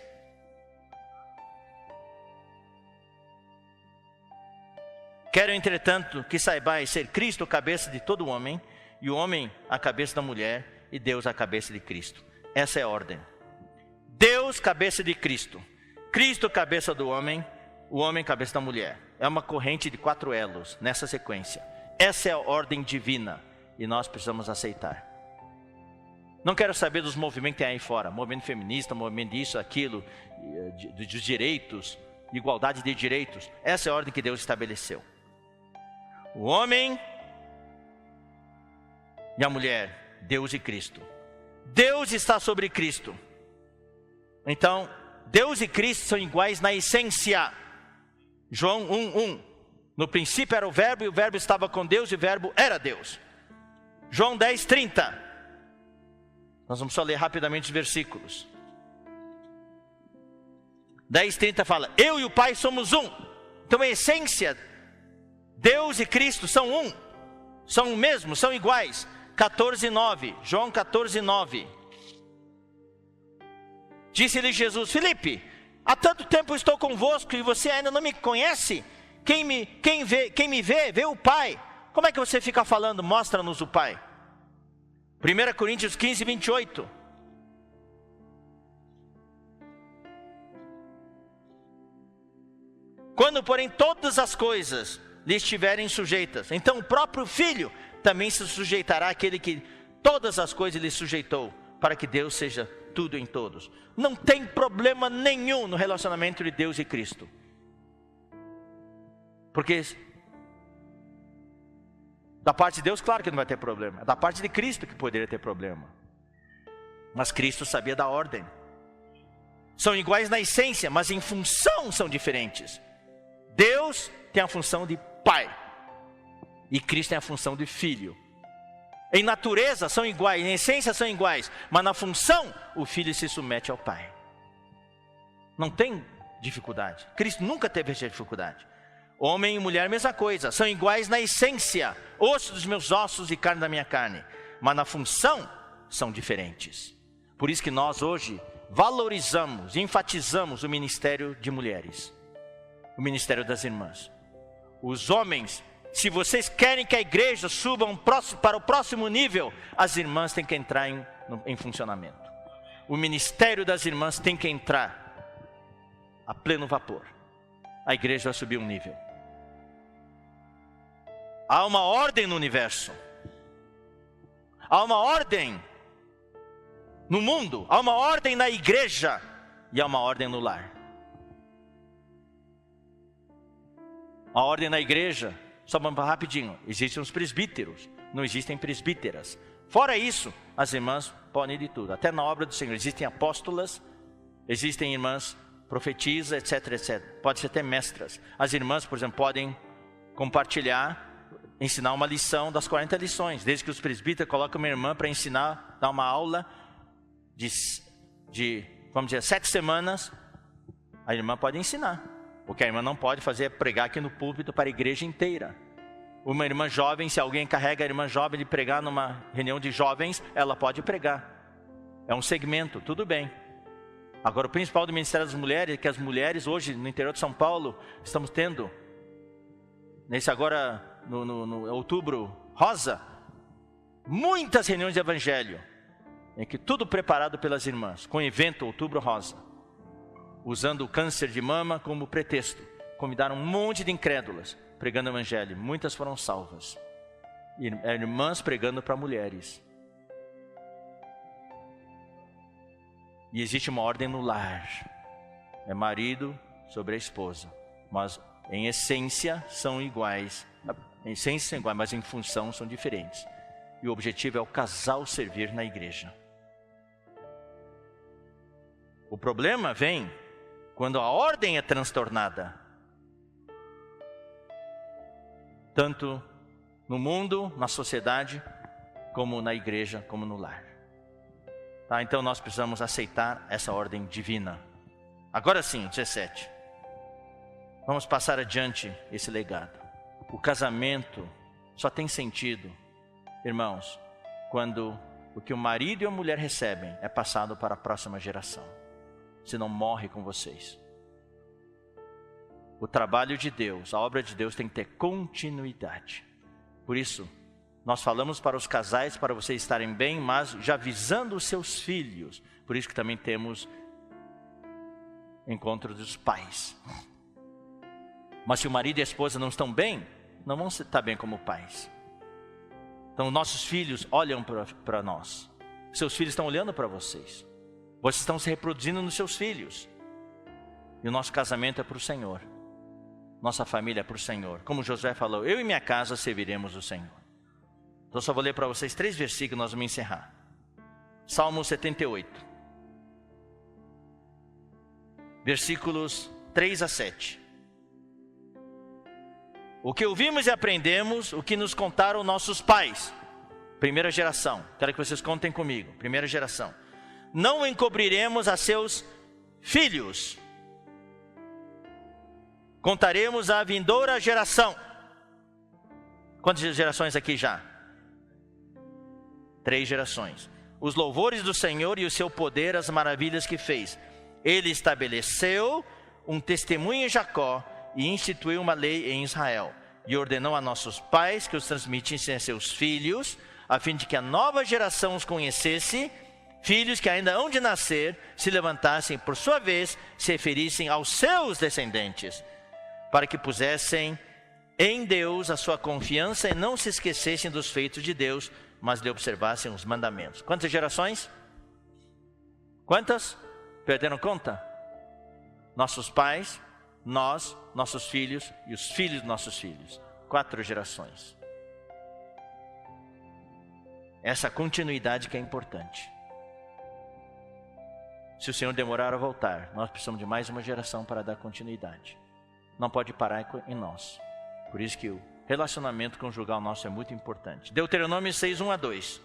Quero, entretanto, que saibais ser Cristo a cabeça de todo homem, e o homem a cabeça da mulher, e Deus a cabeça de Cristo. Essa é a ordem. Deus, cabeça de Cristo. Cristo, cabeça do homem, o homem, cabeça da mulher. É uma corrente de 4 elos, nessa sequência. Essa é a ordem divina, e nós precisamos aceitar. Não quero saber dos movimentos que tem aí fora, movimento feminista, movimento disso, aquilo, dos direitos, igualdade de direitos. Essa é a ordem que Deus estabeleceu. O homem e a mulher, Deus e Cristo. Deus está sobre Cristo. Então, Deus e Cristo são iguais na essência. João 1:1. No princípio era o verbo, e o verbo estava com Deus, e o verbo era Deus. João 10:30. Nós vamos só ler rapidamente os versículos. 10:30 fala: eu e o Pai somos um. Então a essência, Deus e Cristo são um. São o mesmo, são iguais. 14:9. João 14:9. Disse-lhe Jesus: Filipe, há tanto tempo eu estou convosco e você ainda não me conhece? Quem me vê, vê o Pai. Como é que você fica falando, mostra-nos o Pai? 1 Coríntios 15:28. Quando, porém, todas as coisas lhe estiverem sujeitas, então o próprio Filho também se sujeitará àquele que todas as coisas lhe sujeitou, para que Deus seja tudo em todos. Não tem problema nenhum no relacionamento de Deus e Cristo. Porque da parte de Deus, claro que não vai ter problema. É da parte de Cristo que poderia ter problema. Mas Cristo sabia da ordem. São iguais na essência, mas em função são diferentes. Deus tem a função de Pai, e Cristo tem a função de Filho. Em natureza são iguais, em essência são iguais, mas na função o Filho se submete ao Pai. Não tem dificuldade. Cristo nunca teve essa dificuldade. Homem e mulher, mesma coisa, são iguais na essência, osso dos meus ossos e carne da minha carne, mas na função são diferentes. Por isso que nós hoje valorizamos, enfatizamos o ministério de mulheres, o ministério das irmãs. Os homens, se vocês querem que a igreja suba para o próximo nível, as irmãs têm que entrar em funcionamento. O ministério das irmãs tem que entrar a pleno vapor. A igreja vai subir um nível. Há uma ordem no universo. Há uma ordem no mundo. Há uma ordem na igreja. E há uma ordem no lar. A ordem na igreja, só vamos rapidinho, existem os presbíteros, não existem presbíteras. Fora isso, as irmãs podem de tudo. Até na obra do Senhor existem apóstolas, existem irmãs profetisa, etc, etc. Pode ser até mestras. As irmãs, por exemplo, podem compartilhar, ensinar uma lição das 40 lições. Desde que os presbíteros colocam uma irmã para ensinar, dar uma aula de, vamos dizer, 7 semanas, a irmã pode ensinar. O que a irmã não pode fazer é pregar aqui no púlpito para a igreja inteira. Uma irmã jovem, se alguém carrega a irmã jovem de pregar numa reunião de jovens, ela pode pregar. É um segmento, tudo bem. Agora, o principal do Ministério das Mulheres é que as mulheres hoje, no interior de São Paulo, estamos tendo, nesse agora, no outubro rosa, muitas reuniões de evangelho, em que tudo preparado pelas irmãs, com o evento Outubro Rosa, usando o câncer de mama como pretexto. Convidaram um monte de incrédulas, pregando o evangelho. Muitas foram salvas. Irmãs pregando para mulheres. E existe uma ordem no lar. É marido sobre a esposa. Mas em essência são iguais. Em essência são iguais, mas em função são diferentes. E o objetivo é o casal servir na igreja. O problema vem quando a ordem é transtornada. Tanto no mundo, na sociedade, como na igreja, como no lar. Tá? Então nós precisamos aceitar essa ordem divina. Agora sim, 17. Vamos passar adiante esse legado. O casamento só tem sentido, irmãos, quando o que o marido e a mulher recebem é passado para a próxima geração. Senão morre com vocês. O trabalho de Deus, a obra de Deus tem que ter continuidade. Por isso, nós falamos para os casais, para vocês estarem bem, mas já visando os seus filhos. Por isso que também temos encontro dos pais. Mas se o marido e a esposa não estão bem, não vão estar bem como pais. Então nossos filhos olham para nós. Seus filhos estão olhando para vocês. Vocês estão se reproduzindo nos seus filhos. E o nosso casamento é para o Senhor. Nossa família é para o Senhor. Como Josué falou, eu e minha casa serviremos o Senhor. Então só vou ler para vocês 3 versículos e nós vamos encerrar. Salmo 78. Versículos 3 a 7. O que ouvimos e aprendemos, o que nos contaram nossos pais. Primeira geração. Quero que vocês contem comigo. Primeira geração. Não encobriremos a seus filhos. Contaremos à vindoura geração. Quantas gerações aqui já? 3 gerações. Os louvores do Senhor e o seu poder, as maravilhas que fez. Ele estabeleceu um testemunho em Jacó e instituiu uma lei em Israel. E ordenou a nossos pais que os transmitissem a seus filhos, a fim de que a nova geração os conhecesse, filhos que ainda hão de nascer, se levantassem, por sua vez, se referissem aos seus descendentes, para que pusessem em Deus a sua confiança e não se esquecessem dos feitos de Deus, mas lhe observassem os mandamentos. Quantas gerações? Quantas? Perderam conta? Nossos pais, nós, nossos filhos e os filhos de nossos filhos. 4 gerações. Essa continuidade que é importante. Se o Senhor demorar a voltar, nós precisamos de mais uma geração para dar continuidade. Não pode parar em nós. Por isso que o relacionamento conjugal nosso é muito importante. Deuteronômio 6, 1 a 2.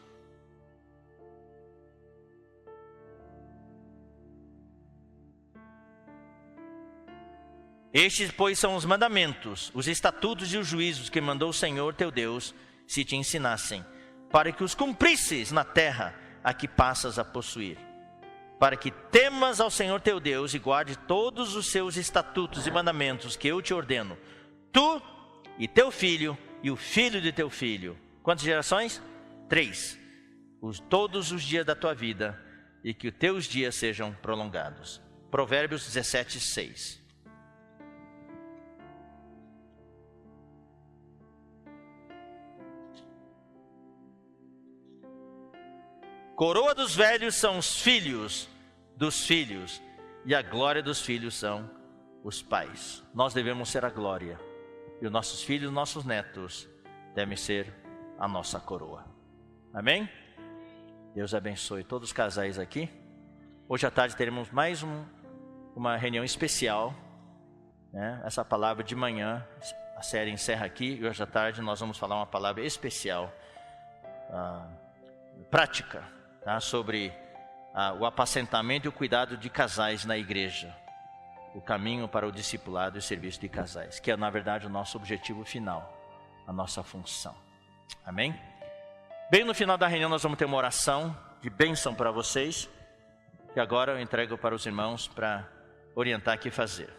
Estes, pois, são os mandamentos, os estatutos e os juízos que mandou o Senhor teu Deus, se te ensinassem, para que os cumprisses na terra a que passas a possuir, para que temas ao Senhor teu Deus e guarde todos os seus estatutos e mandamentos que eu te ordeno, tu e teu filho e o filho de teu filho. Quantas gerações? 3. Todos os dias da tua vida, e que os teus dias sejam prolongados. Provérbios 17, 6. Coroa dos velhos são os filhos dos filhos, e a glória dos filhos são os pais. Nós devemos ser a glória, e os nossos filhos e nossos netos devem ser a nossa coroa. Amém? Deus abençoe todos os casais aqui. Hoje à tarde teremos mais uma reunião especial, né? Essa palavra de manhã, a série encerra aqui, e hoje à tarde nós vamos falar uma palavra especial, prática, tá? Sobre o apacentamento e o cuidado de casais na igreja. O caminho para o discipulado e o serviço de casais, que é na verdade o nosso objetivo final, a nossa função. Amém? Bem no final da reunião nós vamos ter uma oração de bênção para vocês, que agora eu entrego para os irmãos para orientar o que fazer.